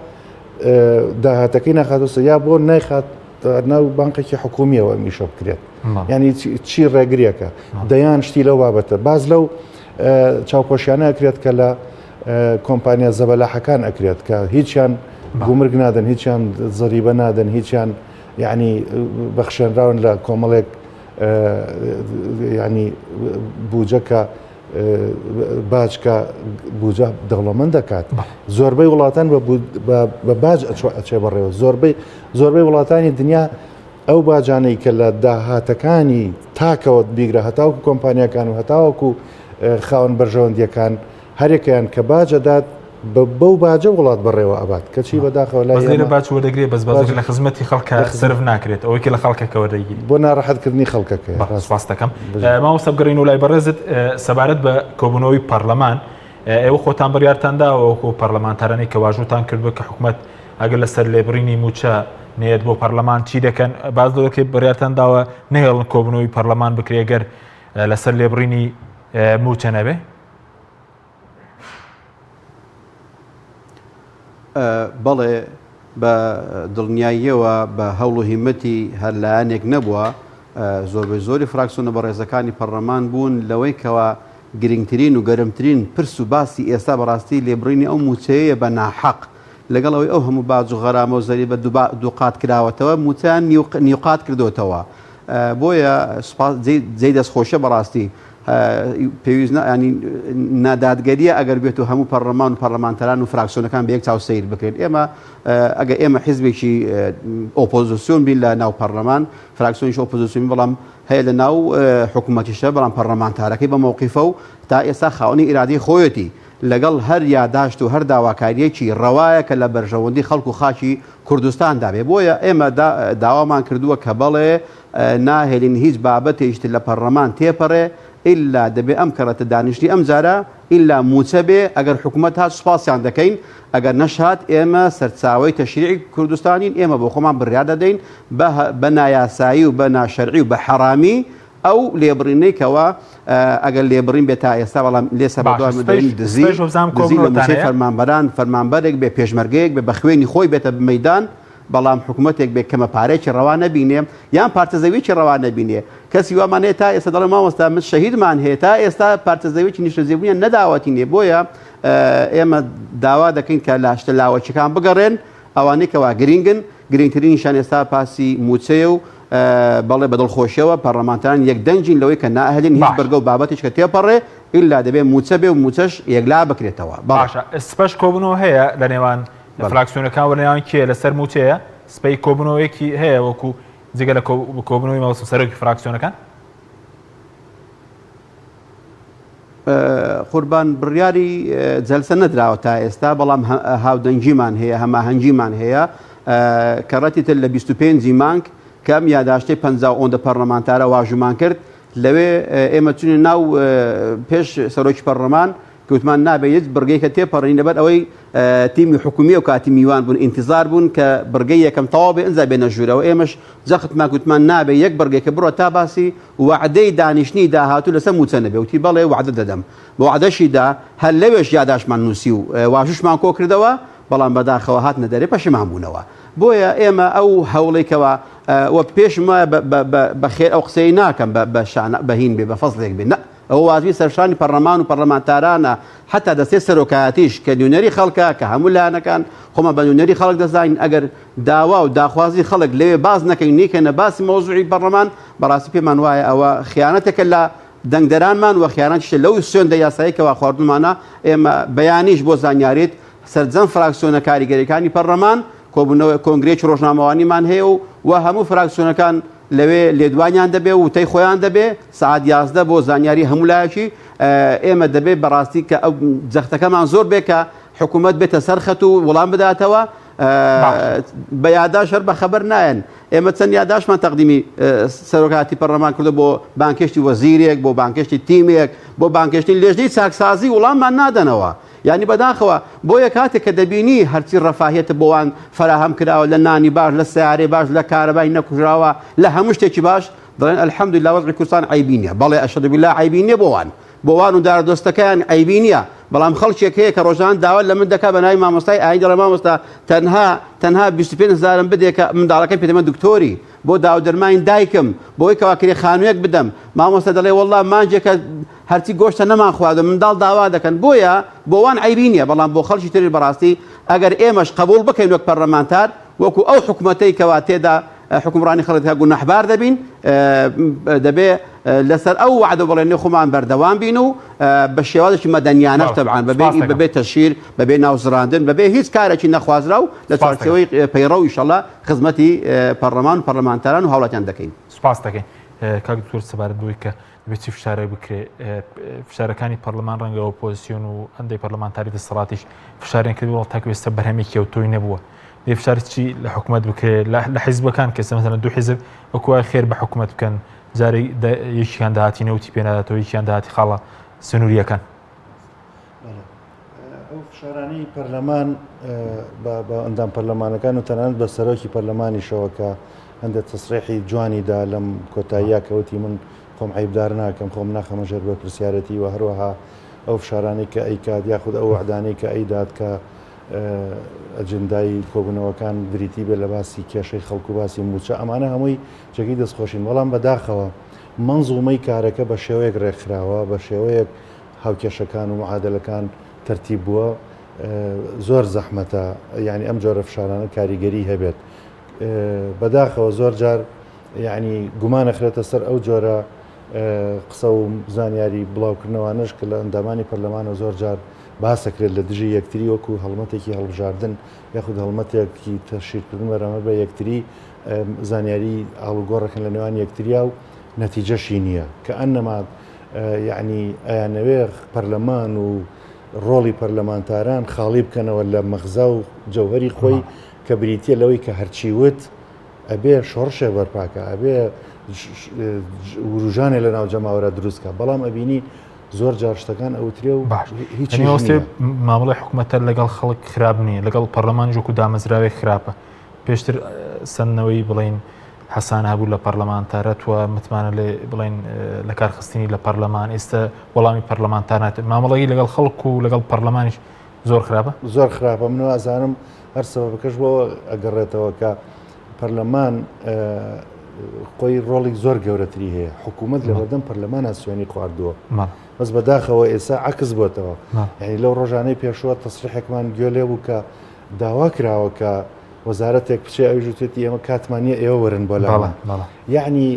داهاتەکەی ناخاتوسە یا بۆ نایخات ناو بانقێکی حکومیەوە میشە بکرێت ینی چی ڕێگریەکە دەیان شتی لەو بابەتە باز لەو چاوپۆشیانە ئەکرێت کە لە کۆمپانیا زەبەلاحەکان ئەکرێت کە هیچیان گومرگ نادەن هیچیان زەریبە نادەن هیچیان یعنی بەخشێنراون لە کۆمەڵێک ینی بوجەکە باجکە بوجە دەوڵەمەند دەکات زۆربەی وڵاتان بە باج ئەچێ بەڕێوە زۆربەی وڵاتانی دنیا ئەو باجانەی کە لە داهاتەکانی تاکەوت بیگرە هەتاوکو کۆمپانیەکان و هەتاوەکو خاوەن بەرژەوەندیەکان هەرێکیان کە باجەدات بەو باجە وڵات بەڕێوە ئەبات کەچی بەداخەوە لە باج وەردەگرێت بەس باز لە خزمەتی خەڵکە سرف ناکرێت ئەوەی لە خەڵکەکە وەردەگیری بۆ ناڕەحەتکردنی خەڵکەکە سواس دەکەم مامۆستا بگەڕین و لای بەڕێزت سەبارەت بە کۆبوونەوەی پەرلەمان ئێوە خۆتان بڕیارتانداوە وەکو پەرلەمانتارانی کە واژوتان کردووە کە حکوومەت ئەگەر لەسەر لێبڕینی موچە نێت بۆ پەرلەمان چی دەکەن باز دەکەی بڕیارتان داوە نهێڵن کۆبوونەوەی پەرلەمان بکرێ گەر لەسەر لێبڕینی موچە نەبێ بەڵێ بە دڵنیاییەوە بە هەوڵ و هیمەتی هەر لایەنێک نەبووە زۆری فراکسیۆنە بەڕێزەکانی پەرلەمان بوون لەوەی کەوە گرنگترین و گەرمترین پرس و باسی ئێستا بەڕاستی لێبڕینی ئەو موچەیە بە ناحەق لەگەڵەوەی ئەو هەموو باج و غەرامە و زەریبە دووقات کراوەتەوە موچیان نیوقات کردوتەوە بۆیە جێی دەستخۆشە بەڕاستی پێویست ینی نادادگەریە ئەگەر بێت و هەموو پەرلەمان و پەرلەمانتەران و فراکسیۆنەکان بە یەک چاو سیر بکرێت ئەگە ئێمە حیزبێکی ئۆپۆزیسیۆن بین لە ناو پەرلەمان فراکسیۆنیش ئۆپۆزیسیۆن بەڵام هەیە لە ناو حکوومەتیشە بەڵام پەرلەمانتارەکەی بە مووقیفە و تا ئێستا خاوەنی ئیرادەی خۆیەتی لەگەڵ هەر یاداشت و هەر داواکاریەکی ڕەوایە کە لە بەرژەوەندی خەڵک و خاچی کوردستاندا بێ بۆیە ئێمە داوامان کردووە کە بەڵێ ناهێلین هیچ بابەتێشت لە پەرلەمان تێپەڕێ ئللا دەبێ ئەم کەڕەتە دانیشتی ئەم جارە ئللا موچە بێ ئەگەر حکوومەت هات سوپاسیان دەکەین ئەگەر نەشات ئێمە سەرچاوی تەشریعی کوردستانین ئێمە بۆ خۆمان بڕیار دەدەین بە نایاسایی و بە ناشەرعی و بە حەرامی ئەو لێبڕینەی کەوە ئەگەر لێبڕین بێت تا ئێستا بەڵام لێسە بەدوای دزی لە موچەی فەرمانبەران فەرمانبەرێک بێ پێشمەرگەیەک بێ بە خوێنی خۆی بێتە مەیدان بەڵام حکوومەتێک بێت کەمە پارێکی ڕەوا نەبینێ یان پارتەزەویی ڕەوا نەبینێ کەسی وامانەیە تا ئێستا دەڵێ مامۆستا من شەهیدمان هەیە تا ئێستا پارتەزەویی نیشتەجێبوونیان نەداوەتینێ بۆیە ئێمە داوا دەکەین کە لە هەشتە لاوەچەکان بگەڕێن ئەوانەی کەوا گرنگن گرنگترینیشان ئێستا پاسی موچەیە و بەڵێ بەدڵخۆشیەوە پەرلەمانتاران یەکدەنجین لەوەی کە نائهلین هیچ بەرگە و بابەتیش کە تێپەڕێ ئیلا دەبێت موچە بێ و موچەش یەکلا بکرێتەوە. باشە سپەش کۆبنەوە هەیە لە نێوان فراکسیۆنەکان و نێوان کێ لەسەر موچەیە سپەی کۆبنەوەیەکی هەیە وەکو جگە لە کۆبنەوەی مەوەسم سەرۆکی فراکسیۆنەکان قوربان بڕیاری جەلسە نەدراوە تا ئێستا بەڵام هاودەنگیمان هەیە هەماهەنگیمان هەیە کە ڕەتی تر لە 25 مانگ کەم یاداشتەی 50 پەرلەمانتارە واژومان کرد لەوێ ئێمە چونی ناو پێش سەرۆکی پەرلەمان کەوتمان نابێت بڕگەی کە تێپەڕین لەبەر ئەوەی تیمی حکومی و کاتی میوان بوون ئینتیزار بوون کە بڕگەی یەکەم تەواو بێ ئەنجا بێنە ژوورەوە ئێمەش جەختمان گوتمان نابێ یەک بڕگەی کە بڕۆ تا باسی وعدەی دانیشتنی داهاتوو لەسەر موچە نەبێ وتی بەڵێ وعدە دەدەم بۆ وعدەشیدا هەر لەوێش یاداشمان نووسی و واژوشمان کۆ کردەوە بەڵام بەداخەوە هاتنە دەرێ پەشیمان بوونەوە بۆیە ئێمە ئەو هەوڵێکەوە وە پێشم بەخێر ئەو قسەی ناکەم بەهین بێ بە فەزلێک بێ ئەو وازوی سەرشانی پەرلەمان و پەرلەمانتارانە حتا دەستێ سەرۆکایەتیش کە نوێنەری خەڵکە کە هەموو لایەنەکان خۆمە بە نوێنەری خەڵک دەزانین ئەگەر داوا و داخوازی خەڵک لەوێ باز نەکەین نیکەنە باسی مەوزوعی پەرلەمان بەڕاستی پێمان وایە ئەوە خیانەتێکە لە دەنگدەرانمان و خیانەتیشە لەو سوێندە یاساییکەوە خواردنمانە ئێمە بەیانیش بۆ زانیاریت سەرجەم فراکسیۆنە کاریگەریەکانی پەرلەمان کۆبوونەوە کۆنگرێکی ڕۆژنامەوانیمان هەیە و هەموو فراکسیۆنەکان لەوێ لێدوانیان دەبێ و تەی خۆیان دەبێ سعات 11 بۆ زانیاری هەمولایەکی ئێمە دەبێت بەڕاستی کە ئەو جەختەکەمان زۆر بێ کە حکوومەت بێتە سەرخەت و وەڵام بداتەوە بە یاداش هەر بە خەبەر نایەن ئێمە چەند یاداشمان تەقدیمی سەرۆکاتی پەرلەمان کردو بۆ بانکشتی وەزیرێک بۆ بانکشتی تیمێک بۆ بانکشتی لێژنەی چاکسازی وەڵاممان نادەنەوە یعنی بەداخەوە بۆ یە کاتێک کە دەبینی هەرچی ڕەفاهێتە بۆوان فراهەم کراوە لە نانی باش لە سیارێ باش لە کارەبای نەکوژراوە لە هەموو شتێکی باش دەڵێن ئەلحەمدوللا وەزعی کوردستان عیبی نییە بەڵێ ئەشهەدو بالله عیبی نییە بۆوان و دارەدۆستەکەیان عیبی نییە بەڵام خەڵکێک هەیە کە ڕۆژان داوا لە من دەکا بە ناوی مامۆستای ئاین دەڵێ مامۆستا تەنها 25,000 بدێ کە منداڵەکەی پێدەمە دکتۆری بۆ داودەرماین دایکم بۆی کەواکرێ خانوویەک بدەم مامۆستا دەڵێ وەڵڵا مانجێکە هەرچی گۆشتە نەمان خواردە منداڵ داوا دەکەن بۆیە بۆوان عیبی نییە بەڵام بۆ خەڵکی تری بەڕاستی ئەگەر ئێمەش قبول بکەین وەک پەرلەمانتار وەکو ئەو حکوومەتەی کەوا تێدا حکومڕانی خەڵکە گونەحبار دەبین دەبێ لەسەر ئەو وعدە بڵێنێ خۆمان بەردەوام بین و بە شێوازێکی مەدەنیانەش تەبعان بەبێ تەشیر بەبێ ناوزڕاندن بەبێ هیچ کارێکی نەخوازرا و لە چارچێوەی پەیڕە و ئینشەڵڵا خزمەتی پەرلەمان و پەرلەمانتاران و هاوڵاتیان دەکەین. سوپاس دەکەین کاک دکتۆر سەبارەت بووی کە دەبێت چی فشارێک بکرێ فشارەکانی پەرلەمان ڕەنگە ئۆپۆزیسیۆن و ئەندەی پەرلەمانتاری دەسەڵاتیش فشاریان کردی وڵات تاکو ئێستا بەرهەمێکی ئەوتۆی نەبووە دێ فشارێکی لە حکوومەت بکرێت لە حیزبەکان کە مەسەڵەن دوو حیزب وەکوای خێر بە حکوومەت بکەن جارێ یەکیان داهاتی نەوتی پێ ناداتەوە یەکیان داهاتی خاڵە سنووریەکان ئەو فشارانەی پەرلەمان بە ئەندام پەرلەمانەکان و تەنانەت بە سەرۆکی پەرلەمانیشەوە کە هەندێک تەسریحی جوانیدا لەم کۆتاییە کەوتی من خۆم عیبدار ناکەم خۆم ناخەمە ژێر بە پرسیارەتی و هەروەها ئەو فشارانەی کە ئەیکات یاخود ئەو وعدانەی کە ئەیدات کە ئەجندای کۆبوونەوەکان بریتی بێ لە باسی کێشەی خەڵکو باسی موچە ئەمانە هەمووی جێگەی دەستخۆشین بەڵام بەداخەوە منزومەی کارەکە بە شێوەیەک ڕێکخراوە بە شێوەیەک هاوکێشەکان و معادلەکان تەرتیب بووە زۆر زەحمەتە یعنی ئەم جۆرە فشارانە کاریگەری هەبێت بەداخەوە زۆر جار یعنی گومانەخرێتە سەر ئەو جۆرە قسە و زانیاری بڵاوکردنەوانش کە لە ئەندامانی پەرلەمانە زۆر جار باسەکرێت لە دژی یەکتری وەکو هەڵمەتێکی هەڵبژاردن یاخود هەڵمەتێکی تەشیرکردن بەرامبەر بە یەکتری زانیاری ئاڵوگۆڕەکەن لە نێوان یەکتریا و نەتیجەشی نییە کە ئەنەما یعنی ئەیانەوێ پەرلەمان و ڕۆڵی پەرلەمانتاران خاڵی بکەنەوە لە مەغزا و جەوهەری خۆی کە بریتە لەوەی کە هەرچی وت ئەبێ شۆڕشێ بەرپاکە ئەبێ وروژانێ لە ناو جەماوەرە دروستکە بەڵام ئەبینی زۆر جار شتەکان ئەوترێ و هیچ مامەڵی حکوومەتە لەگەڵ خەڵک خراپ نییە لەگەڵ پەرلەمان ژووکو دامەزراوێک خراپە پێشتر سندنەوەی بڵین حەسان هەبوو لە پەرلەمانتارەتوە متمانە لێ بڵین لە کارخستنی لە پەرلەمان ئێستا وەڵامی پەرلەمانتانات مامەڵی لەگەڵ خەڵک و لەگەڵ پەرلەمانیش زۆر خراپە زۆر خراپە منەوە ئازانم هەر سەبەبەکەش بۆ ئەگەڕێتەوە کە پەرلەمان خۆی ڕۆڵی زۆر گەورەتری هەیە حکوومەت لە بەردەم پەرلەمانە سوێنی خواردووە بەس بەداخەوە ئێستا عکس بۆتەوە یعنی لەو ڕۆژانەی پێشوە تەسریحێکمان گوێ لێ بوو کە داوا کراوە کە وەزارەتێک بچێ ئەوژوتێتی ئێمە کاتمانە ئێوە وەرن بۆ لاوە یعنی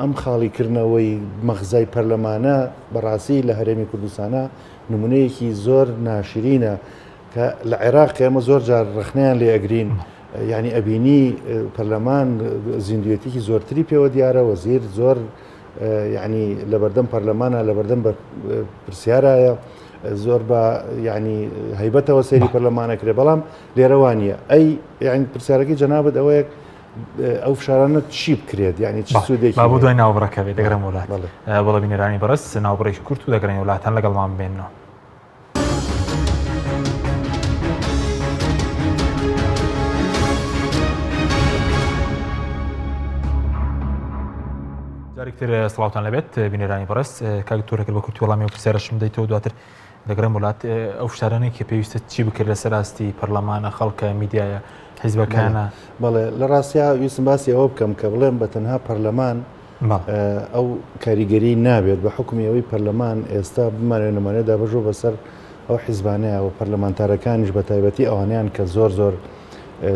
ئەم خاڵیکردنەوەی مەخزای پەرلەمانە بەڕاستی لە هەرێمی کوردستانە نمونەیەکی زۆر ناشرینە کە لە عێراق ئێمە زۆر جار ڕخنیان لێ ئەگرین یعنی ئەبینی پەرلەمان زیندوێتێکی زۆرتری پێوە دیارە وەزیر زۆر یعنی لە بەردەم پەرلەمانە لە بەردەم پرسیارایە زۆر بە ینی هەیبەتەوە سەیری پەرلەمانەکرێ بەڵام لێرەوانە ئەی یعنی پرسیارەکەی جەنابەت ئەوەیە ئەو فشارانە چی بکرێت یعنی چ سوودێکی با بۆ دوای ناوبڕەکەوێت دەگرم وڵات بەڵە بینەرانی بەڕست ناوبڕێکی کورت و دەگرین وڵاتان لەگەڵمان بێنەوە. جارێکتر سڵاوتان لەبێت بینەرانی بەڕست کاکتۆرەکرد بە کورتی وەڵامی و پرسیارەشم دەیتەوە دواتر دەگرم وڵات ئەو شتانەی کە پێویستە چی بکرد لە سەراستی پەرلەمانە خەڵکە میدیایە حیزبەکانە بەڵێ لە ڕاستیا ویستم باسی ئەوە بکەم کە بڵێم بە تەنها پەرلەمان ئەو کاریگەری نابێت بە حکومیەوەی پەرلەمان ئێستا بمانێ نمانێدا بەژۆ بەسەر ئەو حیزبانەیە و پەرلەمانتارەکانیش بە تایبەتی ئەوانیان کە زۆر زۆر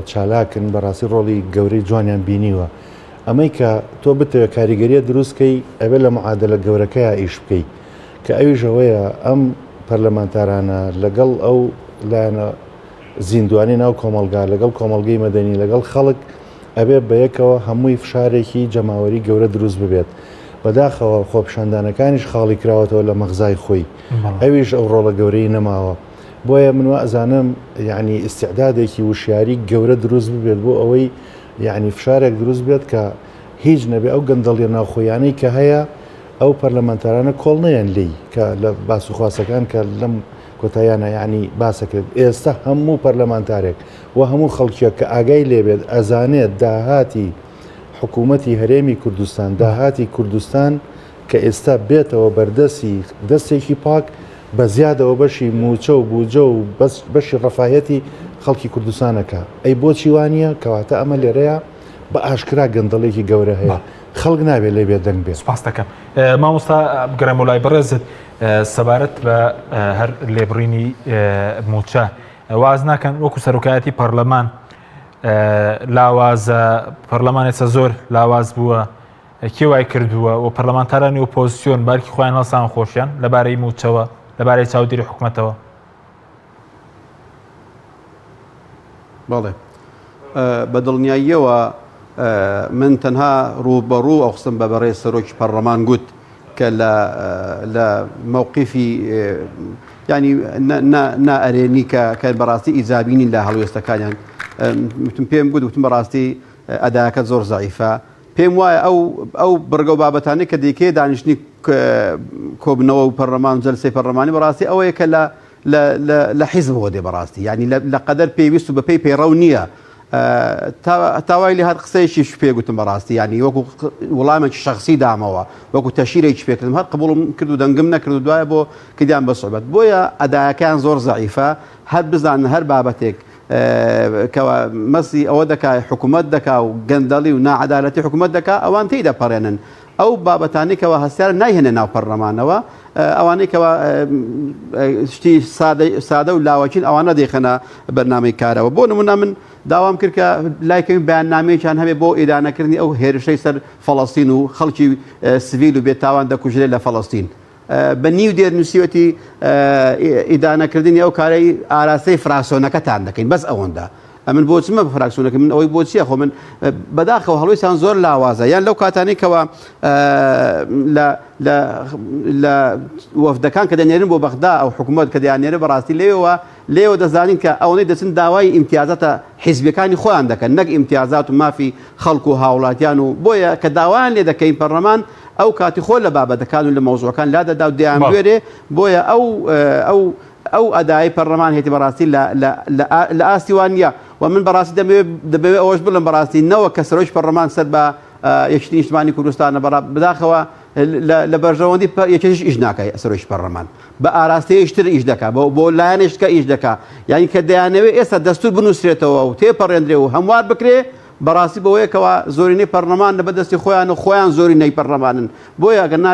چالاکن بەڕاستی ڕۆڵی گەورەی جوانیان بینیوە ئەمەی کە تۆ بتەوێت کاریگەریە دروستکەی ئەوێ لە معادلە گەورەکەیە ئیش بکەیت کە ئەویژەوەیە ئەم پەرلەمانتارانە لەگەڵ ئەو لایەنە زیندوانی ناو کۆمەلگا لەگەڵ کۆمەلگەی مەدەنی لەگەڵ خەڵک ئەبێ بەیەکەوە هەمووی فشارێکی جەماوەری گەورە دروست ببێت بەداخەوە خۆپشاندانەکانیش خاڵی کراوەتەوە لە مەغزای خۆی ئەویش ئەو ڕۆڵە گەورەی نەماوە بۆیە من ئەزانم یعنی ئیسیعدادێکی وشیاری گەورە دروست ببێت بۆ ئەوەی یعنی فشارێک دروست بێت کە هیچ نەبێ ئەو گەندەڵی ناوخۆیانەی کە هەیە ئەو پەرلەمانتارانە کۆڵ نەیەن لی کە لە باسوخواسەکان کە لەم کۆتاییانە یعنی باسەکرێت ئێستا هەموو پەرلەمانتارێک و هەموو خەڵکیە کە ئاگای لێبێت ئەزانێت داهاتی حکوومەتی هەرێمی کوردستان داهاتی کوردستان کە ئێستا بێتەوە بەردەستی دەستێکی پاک بە زیادەوە بەشی موچە و بوجە و بەشی ڕەفاهەتی خەڵکی کوردستانەکە ئەی بۆچی وانە کەواتە ئەمە لێرەیە بە ئاشکرا گەندەڵێکی گەورە هەیە خەڵک نابێت لێ بێت دەنگ بێت. سپاس دەکەم مامۆستا بگەڕێم وڵای بەڕێزت سەبارەت بە هەر لێبڕینی موچە واز ناکەن وەکو سەرۆکایەتی پەرلەمان لاوازە پەرلەمانێسە زۆر لاواز بووە کێوای کردووە و پەرلەمانتارانی ئۆپۆزیسیۆن بارکی خۆیان هەڵسان خۆشیان لەبارەی موچەوە لەبارەی چاودێری حکوومەتەوە. بەڵێ بە دڵنیاییەوە من تەنها ڕووبەڕوو ئەوخستم بە بەڕێ سەرۆکی پەرلەمان گوت کە لە مووقیفی ینی نائەرێنی کە بەڕاستی ئیجابینی لە هەڵوێستەکانیان وتم پێم گوت وتم بەڕاستی ئەداەکە زۆر زەعیفە پێم وایە ئەو بڕگە و بابەتانەی کە دەیکێ دانیشتنی کۆبنەوە و پەرلەمان و جەلسەی پەرلەمانی بەڕاستی ئەوەیە کە لە حیزبەوە دێ بەڕاستی ینی لە قەدەر پێویست و بەپێی پەیڕەو نییە تاوای لێ هات قسەیەکیش پێگوتم بەڕاستی ینی وەکو وەڵامێکی شخصی دامەوە وەکو تەشیرێکی پێکردم هەر قبوڵم کرد و دەنگم نەکرد و دوایە بۆ کردیان بە سوحبەت بۆیە ئەدایەکان زۆر زەعیفە هەر بزانن هەر بابەتێک کەوا مەسی ئەوە دەکا حکوومەت دەکا و گەندەڵی و ناعەدالەتی حکوومەت دەکا ئەوان تێی دەپەڕێنن ئەو بابەتانێکەوە هەستیار نایهێنێ ناو پەرلەمانەوە ئەوانەیەکەوە شتی سادە و لاوەکین ئەوانە دەیخەنە بەرنامەی کارەوە بۆ نمونە من داوام کرد کە لایکەوی بەیاننامەیەکیان هەبێ بۆ ئیدانەکردنی ئەو هێرشەی سەر فەڵەستین و خەڵکی سڤیل و بێتاوان دەکوژرێت لە فەڵەستین بە نیو دێرنووسیەتی ئیدانەکردنی ئەو کارەی ئاراستەی فراسۆنەکەتان دەکەین بەس ئەوەندا ئەمن بۆچمە بە فراکسیۆنەکە من ئەوەی بۆچیە خۆ من بەداخەوە هەڵوێستان زۆر لاوازە یان لەو کاتانێکەوە لە وەفدەکان کە دەنێرن بۆ بەغدا ئەو حکوومەت کە دەیانێرە بەڕاستی لێوە دەزانین کە ئەوەی دەچن داوای ئیمتیازاتە حیزبەکانی خۆیان دەکەن نەک ئیمتیازات و مافی خەڵکو و هاوڵاتیان و بۆیە کە داوایان لێ دەکەین پەرلەمان ئەو کاتی خۆ لە بابەتەکان و لە مەوزوعەکان لا دەدا و دەیان بوێرێ بۆیە ئەو ئەدای پەرلەمان هێتی بەڕاستی لە ئاستیوان نیە و من بەڕاستی دەبێت ئەوەش بڵم بەڕاستی نەوە کە سەرۆکی پەرلەمان سەر بە یەکێتی نیشتمانی کوردستانە بەداخەوە لە بەرژەوەندی یەکێتیش ئیش ناکای سەرۆکی پەرلەمان بە ئاراستەیەشتر ئیش دەکا بۆ لایەنێشتکە ئیش دەکا یعنی کە دەیانەوێت ئێستا دەستور بنووسرێتەوە و تێپەڕێنرێ و هەموار بکرێ بەڕاستی بەوەیەکەوە زۆرینەی پەرلەمان لە بەدەستی خۆیان و خۆیان زۆرینەی پەرلەمانن بۆیە گەنا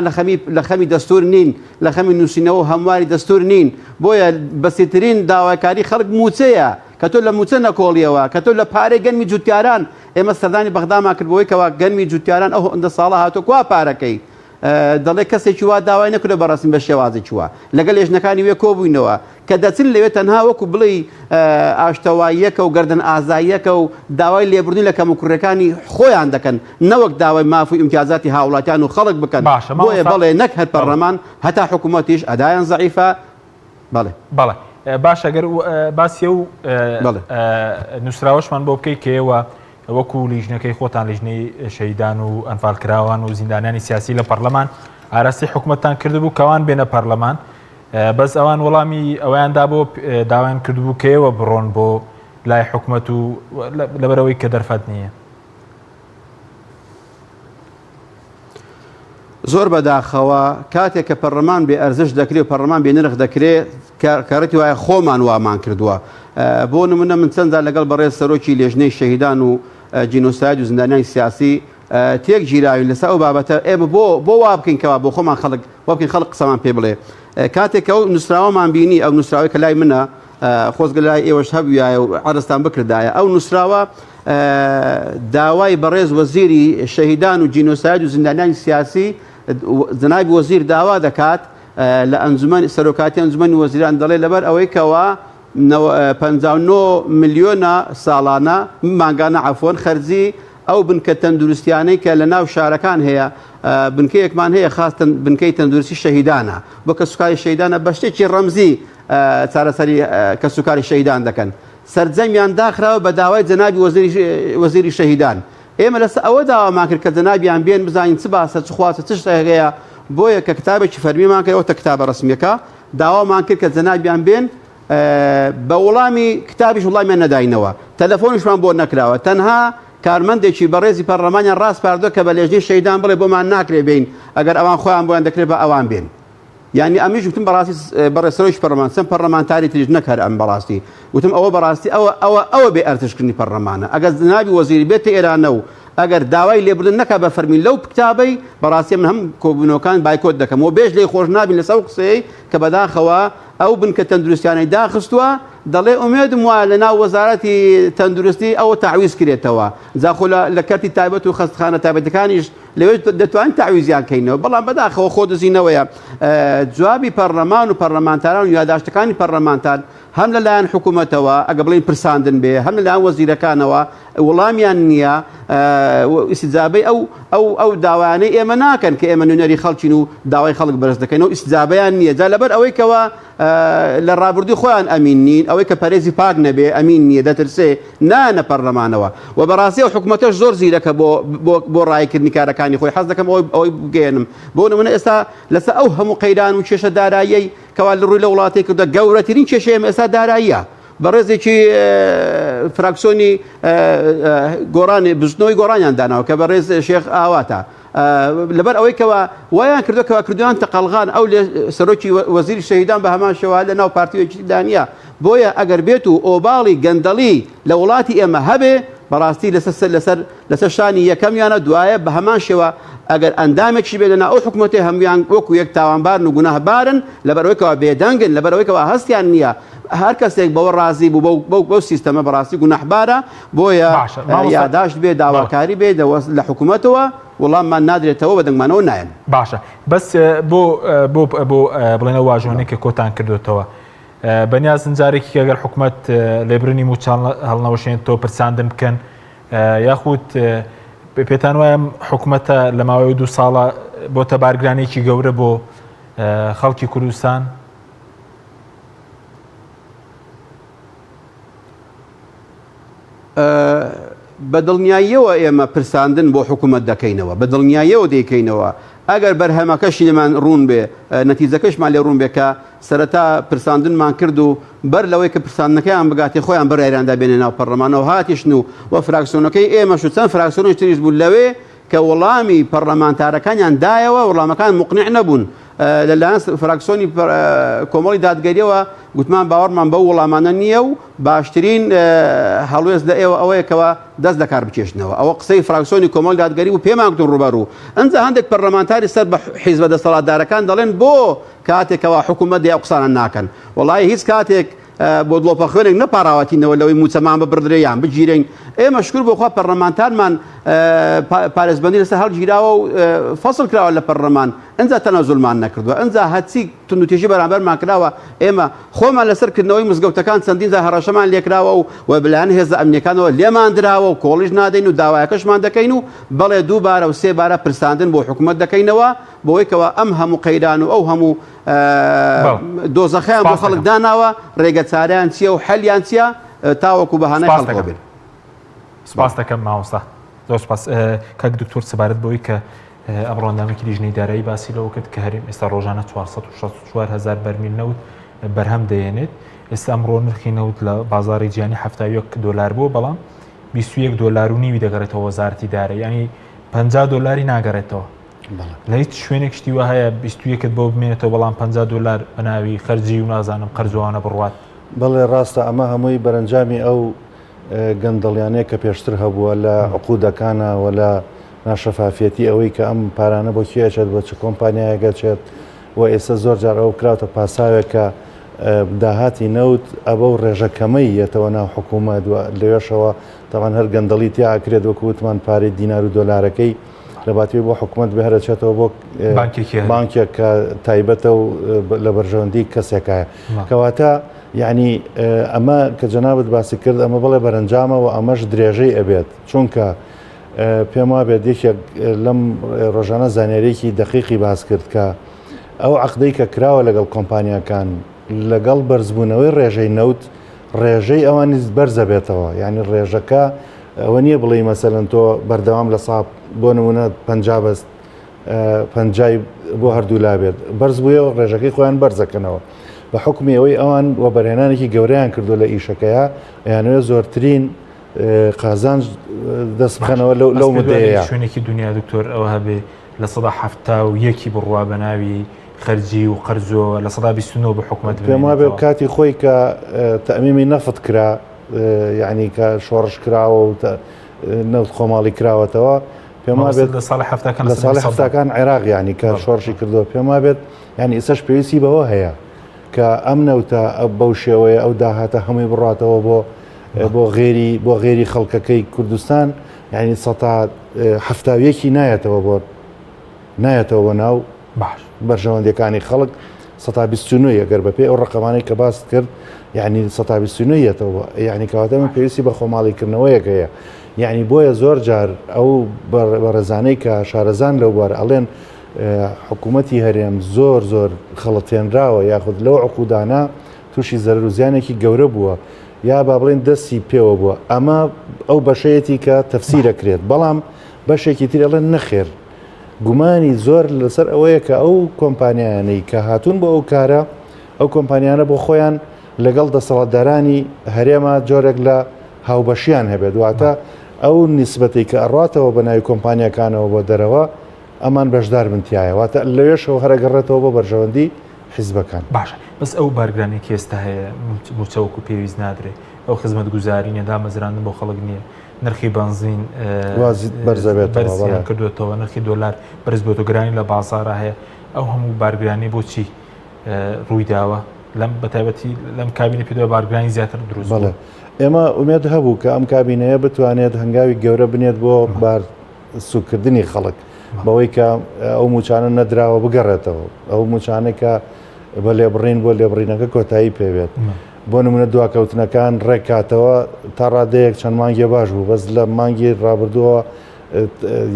لە خەمی دەستور نین لە خەمی نووسینەوە هەمواری دەستور نین بۆیە بەسیترین داواکاری خەڵک موچەیە کە تۆ لە موچە نەکۆڵیەوە کە تۆ لە پارەی گەنمی جوتیاران ئێمە سەردانی بەغدامان کردبەوەیکەوە گەنمی جوتیاران ئەو ئەندە ساڵە هاتۆ کوا پارەکەی دەڵێ کەسێکی وا داوای نەکردە بەڕاستین بە شێوازێکی وە لەگەڵ لێژنەکانی وێ کۆبووینەوە کە دەچن لەوێ تەنها وەکو بڵێ ئاشتەواییەکە و گەردن ئازاییەکە و داوای لێبوردنی لە کەموکوڕەکانی خۆیان دەکەن نەوەک داوای مافی ئیمتیازاتی هاوڵاتیان و خەڵک بکەن بۆیە بەڵێ نەک هەر پەرلەمان هەتا حکوومەتیش ئەدایان زەعیفە بەڵێ بەڵێ باش ئەگەر باسیە و نووسراوەشمان بۆ بکەی کێوە وەکو لیژنەکەی خۆتان لیژنەی شەیدان و ئەنفالکراوان و زیندانیانی سیاسی لە پەرلەمان ئاراستی حکوومەتتان کردبوو کەوان بێنە پەرلەمان بەس ئەوان وەڵامی ئەویاندا بۆ داوایان کردبوو کەیەوە بڕۆن بۆ لای حکوومەت و لەبەرەوەی کە دەرفەت نییە زۆر بەداخەوە کاتێک کە پەرلەمان بێ ئەرزش دەکرێت و پەرلەمان بێ نرخ دەکرێت کارەتی وایە خۆمان وامان کردووە بۆ نمونە من چەنددا لەگەڵ بەڕێز سەرۆکی لێژنەی شەهیدان و جینۆساید و زیندانیانی سیاسی تێک گیراوین لەسەر ئەو بابەتە ئێمە بۆ وا بکەینکەوە بۆ خۆمان خەڵک وا بکەین خەڵک قسەمان پێ بڵێ کاتێک ئەو نووسراوەمان بینی ئەو نووسراوەی کە لای منە خۆزگە لای ئێوەش هەبووایە و عەرزتان بکردایە ئەو نووسراوە داوای بەڕێز وەزیری شەهیدان و جینۆساید و زیندانیانی سیاسی جەنابی وەزیر داوا دەکات لە ئەنجومەن سەرۆکاتی ئەنجومەنی وەزیران دەڵێ لەبەر ئەوەی کەوە 59 ملیۆنە ساڵانە مانگانە عەفۆن خەرجی ئەو بنکە تەندروستیانەی کە لە ناو شارەکان هەیە بنکەیەکمان هەیە خاستن بنکەی تەندروستی شەهیدانە بۆ کە سوکاری شەهیدانە بە شتێکی ڕەمزی چارەسەری کە سوکاری شەهیدان دەکەن سەرجەمیان داخراوە بە داوای جەنابی وەزیری شەهیدان ئێمە لەسەر ئەوە داوامان کرد کە جەنابیان بێن بزانین چ باسە چ خواسە چ شتێکەیە بۆیە کە کتابێکی فەرمیمان کردەوە تە کتابە ڕسمیەکە داوامان کرد کە جەنابیان بێن بە وەڵامی کتابیش وڵامیان نەداینەوە تەلەفۆنیشمان بۆ نەکراوە تەنها کارمەندێکی بەڕێزی پەرلەمانیان ڕاست پاردۆ کە بە لێژنەی شەیدان بڵێ بۆمان ناکرێ بین ئەگەر ئەوان خۆیان بۆیان دەکرێت بە ئەوان بێن یعنی ئەمیش وتم بەڕاستی بەڕێز سەرۆکی پەرلەمان چەند پەرلەمانتاری تریش نەکەر ئەم بەڕاستی وتم ئەوە بەڕاستی ئەوە بێ ئەرزشکردنی پەرلەمانە ئەگەر جەنابی وەزیری بێتە ئێرانە و ئەگەر داوای لێبوردن نەکا بە فەرمی لەو کتابەی بەڕاستی من هەم کۆبوونەوەکان بایکۆت دەکەم و بێژ لێی خۆش نابین لەسەر قسەی کە بەداخەوە ئەو بنکە تەندروستیانەی داخستووە دەڵێ ئومێدم وایە لە ناو وەزارەتی تەندروستی ئەوە تعویز کرێتەوە جاخۆ لە کەرتی تایبەت و خەستخانە تایبەتەکانیش لەوێ دەتوانین تعویزیان کەینەوە بەڵام بەداخەوە خۆ دزینەوەیە جوابی پەرلەمان و پەرلەمانتاران و یاداشتەکانی پەرلەمانتان هەم لەلایەن حکوومەتەوە ئەگە بڵین پرساندن بێ هەم لەلایەن وەزیرەکانەوە وەڵامیان نییە ئیسیجابەی ئەو داوایانەی ئێمە ناکەن کە ئێمە نوێنەری خەڵکین و داوای خەڵک بەرز دەکەینەوە ئیسیجابەیان نییە جا لەبەر ئەوەی کەوە لە ڕابردووی خۆیان ئەمین نین ئەوەی کە پەرێزی پاک نەبێ ئەمین نییە دەترسێ نانە پەرلەمانەوە و بەڕاستی ئەو حکوومەتەش زۆر زیرەکە بۆ ڕایکردنی کارەکانی خۆی حەز دەکەم ئەوەی بگەێنم بۆ نمونە ئێستا لەسەر ئەو هەموو قەیران و کێشە داراییەی کەوا لە ڕووی لە وڵاتی کردە گەورەترین کێشەیە ئێستا داراییە بەڕێزێکی فراکسۆنی گۆڕانی بزنەوەی گۆڕانیان داناوە کە بەڕێز شێخ ئاواتە لەبەر ئەوەی کەوە وایان کردوکەوە کردویان تەقەڵغان ئەو سەرۆکی وەزیری شەهیدان بە هەمان شێوە لە ناو پارتیۆکی دانیە بۆیە ئەگەر بێت و ئۆباڵی گەندەڵی لە وڵاتی ئێمە هەبێ بەڕاستی لەسەر شانی یەکەمیانە دوایە بە هەمان شێوە ئەگەر ئەندامێکی بێت لەنا ئەو حکوومەتی هەمویان وەکو یەک تاوانبارن و گوناهبارن لەبەرەوەیکەوە بێدەنگن لەبەرەوەیکەوە هەستیان نییە هەر کەسێک بەوە ڕازی بوو بەو سیستەمە بەڕاستی گوناحبارە بۆیە یاداشت بێ داواکاری بێ لە حکوومەتەوە وەڵاممان نادرێتەوە بە دەنگمانەوە نایەن باشە بەس بۆ بڵێنە واژۆنێک کە کۆتان کردوێتەوە بەنیازن جارێکی ئەگەر حکوومەت لێبرنی موچان هەڵنەوەشێن تۆ پرساندن بکەن یاخود پێتان وایە حکوومەتە لە ماوەی 2 ساڵە بۆتە بارگرانێکی گەورە بۆ خەڵکی کوردستان بە دڵنیاییەوە ئێمە پرساندن بۆ حکوومەت دەکەینەوە بە دڵنیاییەوە دەیکەینەوە ئەگەر بەرهەمەکەشی لەمان ڕوون بێ نەتیجەکەشمان لێ ڕوون بێ کە سەرەتا پرساندنمان کرد و بەر لەوەی کە پرساندنەکەیان بگاتی خۆیان بەڕێراندا بێنێ ناو پەرلەمانەوە هاتیشن و فراکسیۆنەکەی ئێمەش و چەند فراکسیۆنێکی تریش بوون لەوێ کە وەڵامی پەرلەمانتارەکانیان دایەوە وەڵامەکان مقنع نەبوون لەلایەن فراکسیۆنی کۆمەڵی دادگەریەوە گوتمان باوەڕمان بە وەڵامانە نییە و باشترین هەڵوێز لە ئێوە ئەوەیەکەوە دەست لەکار بکێشنەوە ئەوە قسەی فراکسیۆنی کۆمەڵی دادگەری و پێمان گوتن ڕوبەڕوو ئەنجا هەندێک پەرلەمانتاری سەر بە حیزبە دەسەڵاتدارەکان دەڵێن بۆ کاتێکەوە حکوومەت دێ قسانە ناکەن وەڵای هیچ کاتێک بۆ دڵۆپە خوێنێک نەپاڕاوەتینەوە لەوەی موچەمان ببردرێ یان بگیرین ئێمە شکر بۆخوا پەرلەمانتارمان پارێزبەندی لەسەر هەڵگیراوە و فەسڵ کراوە لە پەرلەمان ئەنجا تەنەزوڵمان نەکردووە ئەنجا هەچی تونوتێژی بەرامبەرمان کراوە ئێمە خۆمان لەسەرکردنەوەی مزگەوتەکان چەندین جار هەڕەشەمان لێکراوە و بەلایەن هێزە ئەمنیەکانەوە لێمان دراوە و کۆڵیش نادەین و داوایەکەشمان دەکەین و بەڵێ دووبارە و سێبارە پرساندن بۆ حکوومەت دەکەینەوە بۆی کەوە ئەم هەموو قەیران و ئەو هەموو دۆزەخەیان بۆ خەڵک داناوە ڕێگە چارەیان چییە و حەلیان چییە تاوەکو بەهانەی خەڵکەوە بێت. سپاس دەکەم ماوەستا زۆر سپاس کاک دکتۆر سەبارەت بەوەی کە ئەمڕۆندامێکی لیژنەی دارایی باسی لەوە کرد کە هەرێم ئێستا ڕۆژانە 464,000 بەرمیل نەوت بەرهەم دەیەنێت ئێستا ئەمڕۆ نرخی نەوت لە بازاری جیهانی $71 بوو بەڵام $21.5 دەگەڕێتەوە وەزارەتی دارایی ینی $50 ناگەڕێتەوە لە هیچ شوێنێک شتیوە هەیە 21 بۆ بمێنێتەوە بەڵام $50 بەناوی خەرجی و نازانم قەرزوانە بڕوات. بەڵێ ڕاستە ئەمە هەمووی بەرەنجامی ئەو گەندەڵیانەیە کە پێشتر هەبووە لە عقودەکانەوە لە ناشەفافەتی ئەوەی کە ئەم پارانە بۆ کێچێت بۆ چ کۆمپانیایەکە چێت و ئێستا زۆر جار ئەو کراوتە پاساوێکە داهاتی نەوت ئەبە و ڕێژەکەمەی یێتەوە ناو حکوومەت لەوێشەوە تاوان هەر گەندەڵی تیاکرێت وەکووتمان پارەی دینار و دۆلارەکەی لە باتوی بۆ حکوومەت بهێرەچێتەوە بۆ بانکێک کە تایبەتە و لە بەرژەوەندی کەسێکایە کەواتە یعنی ئەمە کە جەنابەت باسی کرد ئەمە بڵێ بەرەنجامە و ئەمەش درێژەی ئەبێت چونکە پێم وا بێت یەکێک لەم ڕۆژانە زانیاریەکی دقیقی باس کرد کە ئەو عەقدەی کە کراوە لەگەڵ کۆمپانیەکان لەگەڵ بەرزبوونەوەی ڕێژەی نەوت ڕێژەی ئەوانی بەرزە بێتەوە یعنی ڕێژەکە ئەوە نییە بڵێ مەسەلەن تۆ بەردەوام لە ساڵ بۆ نمونە 50 بەست 50 بۆ هەردوو لا بێت بەرز بوویەوە ڕێژەکەی خۆیان بەرزەکەنەوە بە حکمی ئەوەی ئەوان وە بەرهێنانێکی گەورەیان کردو لە ئیشەکەیە یانوێ زۆرترین قازانج دەست بخەنەوە لەو مدەیە شوێنێکی دنیا دکتۆر ئەوە هەبێ لە 171 بڕوا بە ناوی خەرجی و قەرزۆ لە 129 بە حکوومەت پێم وا بێ کاتی خۆی کە تەمیمی نەفت کرا یعنی کە شۆڕش کراوە و نەوت خۆماڵی کراوەتەوە پێم وا بێت لە ساڵی هەفتەکان عێراق ینی کە شۆڕشی کردەوە پێم وا بێت ینی ئێسش پێویستی بەوە هەیە کە ئەم نەوتە بەو شێوەیە ئەو داهاتە هەمووی بڕاتەوە بۆ غێری خەڵکەکەی کوردستان یعنی 170 نایەتەوە بۆ ناو بەرژەوەندەکانی خەڵک 129 ئەگەر بەپێ ئەو ڕقەمانەی کە باست کرد یعنی 129 یعنی کەواتە من پێویستی بە خۆماڵیکردنەوەیەکەیە یعنی بۆیە زۆر جار ئەو بەڕێزانەی کە شارەزان لەو بوار ئەڵێن حکوومەتی هەرێم زۆر خەڵەتێنراوە یاخود لەو عقودانە تووشی زەرەر و زیانێکی گەورە بووە یا با بڵێن دەستی پێوە بووە ئەمە ئەو بەشەیەتی کە تەفسیرەکرێت بەڵام بەشێکی تر ئەڵێن نەخێر گومانی زۆر لەسەر ئەوەیە کە ئەو کۆمپانیانەی کە هاتوون بۆ ئەو کارە ئەو کۆمپانیانە بۆ خۆیان لەگەڵ دەسەڵاتدارانی هەرێمە جۆرێک لە هاوبەشیان هەبێت واتە ئەو نیسبەتی کە ئەڕاتەوە بە ناوی کۆمپانیەکانەوە بۆ دەرەوە ئەمان بەشدار بنتیایە واتە لەوێشەوە هەرەگەڕێتەوە بۆ بەرژەوەندی حیزبەکان باشە بەس ئەو بارگرانی کێستا هەیە موچەوەکو پێویست نادرێت ئەو خزمەت گوزاری نێدا مەزراندن بۆ خەڵک نییە نرخی بنزین بەرزەبێت کردوێتەوە نرخی دۆلار بەرز بۆ گرانی لە بازارە هەیە ئەو هەموو بارگرانی بۆچی ڕوویداوە لەم بەتایبەتی لەم کابینە پێدەوە بارگرانی زیاتر دروست بڵێ ئێمە ئومێد هەبوو کە ئەم کابینەیە بتوانێت هەنگاوی گەورە بنێت بۆ بار سوکردنی خەڵک بەوەی کە ئەو موچانە نەدراوە بگەڕێتەوە ئەو موچانێکە بە لێبڕین بۆ لێبڕینەکە کۆتایی پێوێت بۆ نمونە دواکەوتنەکان ڕێکاتەوە تا ڕادەیەک چەند مانگی باش بوو بەس لە مانگی ڕابردووە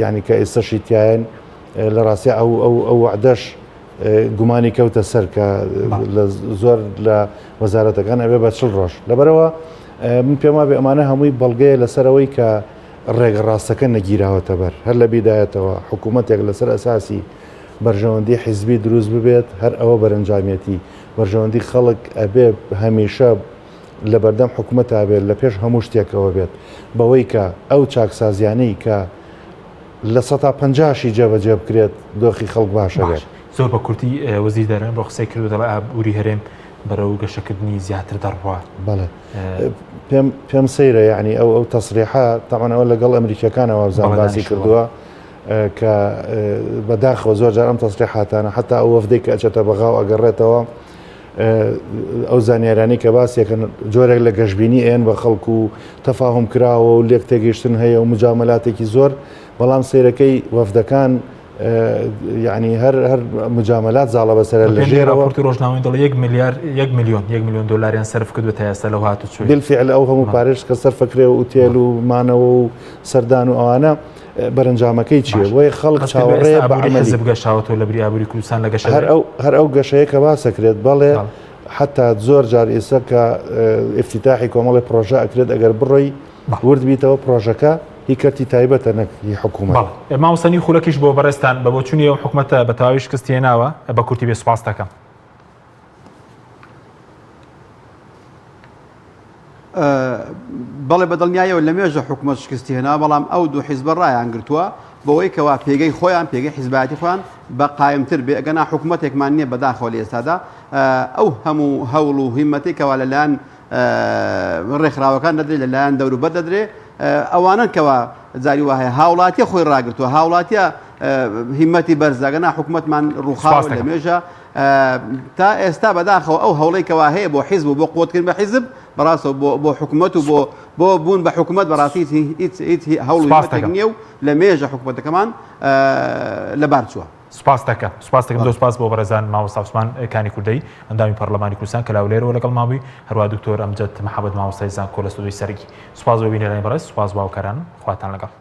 ینی کە ئێستاشی تایەن لە ڕاستی ئەو وعدەش گومانی کەوتە سەر کە زۆر لە وەزارەتەکان ئەبێ بە 40 ڕۆژ لەبەرەوە من پێم وابێ ئەمانە هەمووی بەڵگەیە لەسەرەوەی کە ڕێگەڕاستەکە نەگیراوەتە بەر هەر لە بیدایەتەوە حکوومەتێک لەسەر ئەساسی بەرژەوەندی حیزبی دروست ببێت هەر ئەوە بەرەنجامێتی بەرژەوەندی خەڵک ئەبێ هەمیشە لە بەردەم حکوومەت بێت لە پێش هەموو شتێکەوە بێت بەوەی کە ئەو چاکسازیانەی کە لە 150 جێبەجێ بکرێت دۆخی خەڵک باشە بێت زۆر بە کورتی وەزیر دەرێن بۆ قسەی کردو دەڵێ ئابووری هەرێم بەرەو گەشەکردنی زیاتر دەڕوا بەڵێ پێم سەیرە یعنی ئەو تەسریحە تاوان ئەوە لەگەڵ ئەمریکەکانەوە بزان باسی کردووە کە بەداخەوە زۆر جار ئەم تەسریحاتانە حتا ئەو وەفدەی کە ئەچێتە بەغاو ئەگەڕێتەوە ئەو زانیارانی کە باسیەکەن جۆرێک لە گەشتبینی ئێن بە خەڵکو و تەفاهم کراوە و لێک تێگەیشتن هەیە و مجاملاتێکی زۆر بەڵام سیرەکەی وەفدەکان یعنی هەر مجاملات زاڵە بەسەر لە ژێرەوە ڕۆژناوی دڵ 1 میلیۆن دلاریان سەرف کردوێت ئێستا لەو هاتوچووی بالفعل ئەو هەموو پارێش کە سەرفەکرێ و ئوتێل و مانەوە و سەردان و ئەوانە بەرەنجامەکەی چییە وی خەڵک چاوەڕێ بە حزب گەشاوەوە لە بری ئابووری کوردستان لە گەشە هەر ئەو گەشەیە کە باسەکرێت بەڵێ حتا زۆر جار ئێستا کە ئفتتاحی کۆمەڵی پرۆژە ئەکرێت ئەگەر بڕۆی ورد بیتەوە پرۆژەکە هی کەرتی تایبەتە نەکی حکوومەت ماوەسەنی خولەکیش بۆ بەڕێستان بە بۆچوونی ئەو حکوومەتە بە تەواوی شکستێناوە بە کورتی بێ سوپاس دەکەم بەڵێ بەدڵنیایەوە لە مێژە حکوومەت شکستی هێنا بەڵام ئەو دوو حیزبە ڕایان گرتووە بەوەی کەوا پێگەی خۆیان پێگەی حیزباتی خۆیان بە قایمتر بێ ئەگەنا حکوومەتێکمان نییە بەداخەوە لە ئێستادا ئەو هەموو هەوڵ و هیمەتی کەوا لەلایەن ڕێکخراوەکان دەدرێت لەلایەن دەوروبەر دەدرێت ئەوانن کەوا جاری وایە هاوڵاتیە خۆی ڕاگرتووە هاوڵاتیە هیمەتی بەرزەگەنا حکوومەتمان ڕووخاوە لە مێژە تا ئێستا بەداخەوە ئەو هەوڵی کەوا هەیە بۆ حیزب و بۆ قوتکردن بە حیزب بەڕاستەوە بۆ حکوومەت و بۆ بوون بە حکوومەت بەڕاستی هیچ هەوڵ نییە و لە مێژە حکوومەتەکەمان لەبار چووە. سپاس دەکەم دۆ سپاس بۆ بەڕێزان مامۆستا عوسمان کانی کوردەی ئەندامی پەرلەمانی کوردستان کە لاولێرەوە لەگەڵ مابووی هەروە دکتۆر ئەمجەد محەممەد مامۆستای زانکۆ لە ستودیۆی سەرگی سوپاس بۆ بینێرانی بەڕێز سوپاس باوکاران خواتان لەگەڵ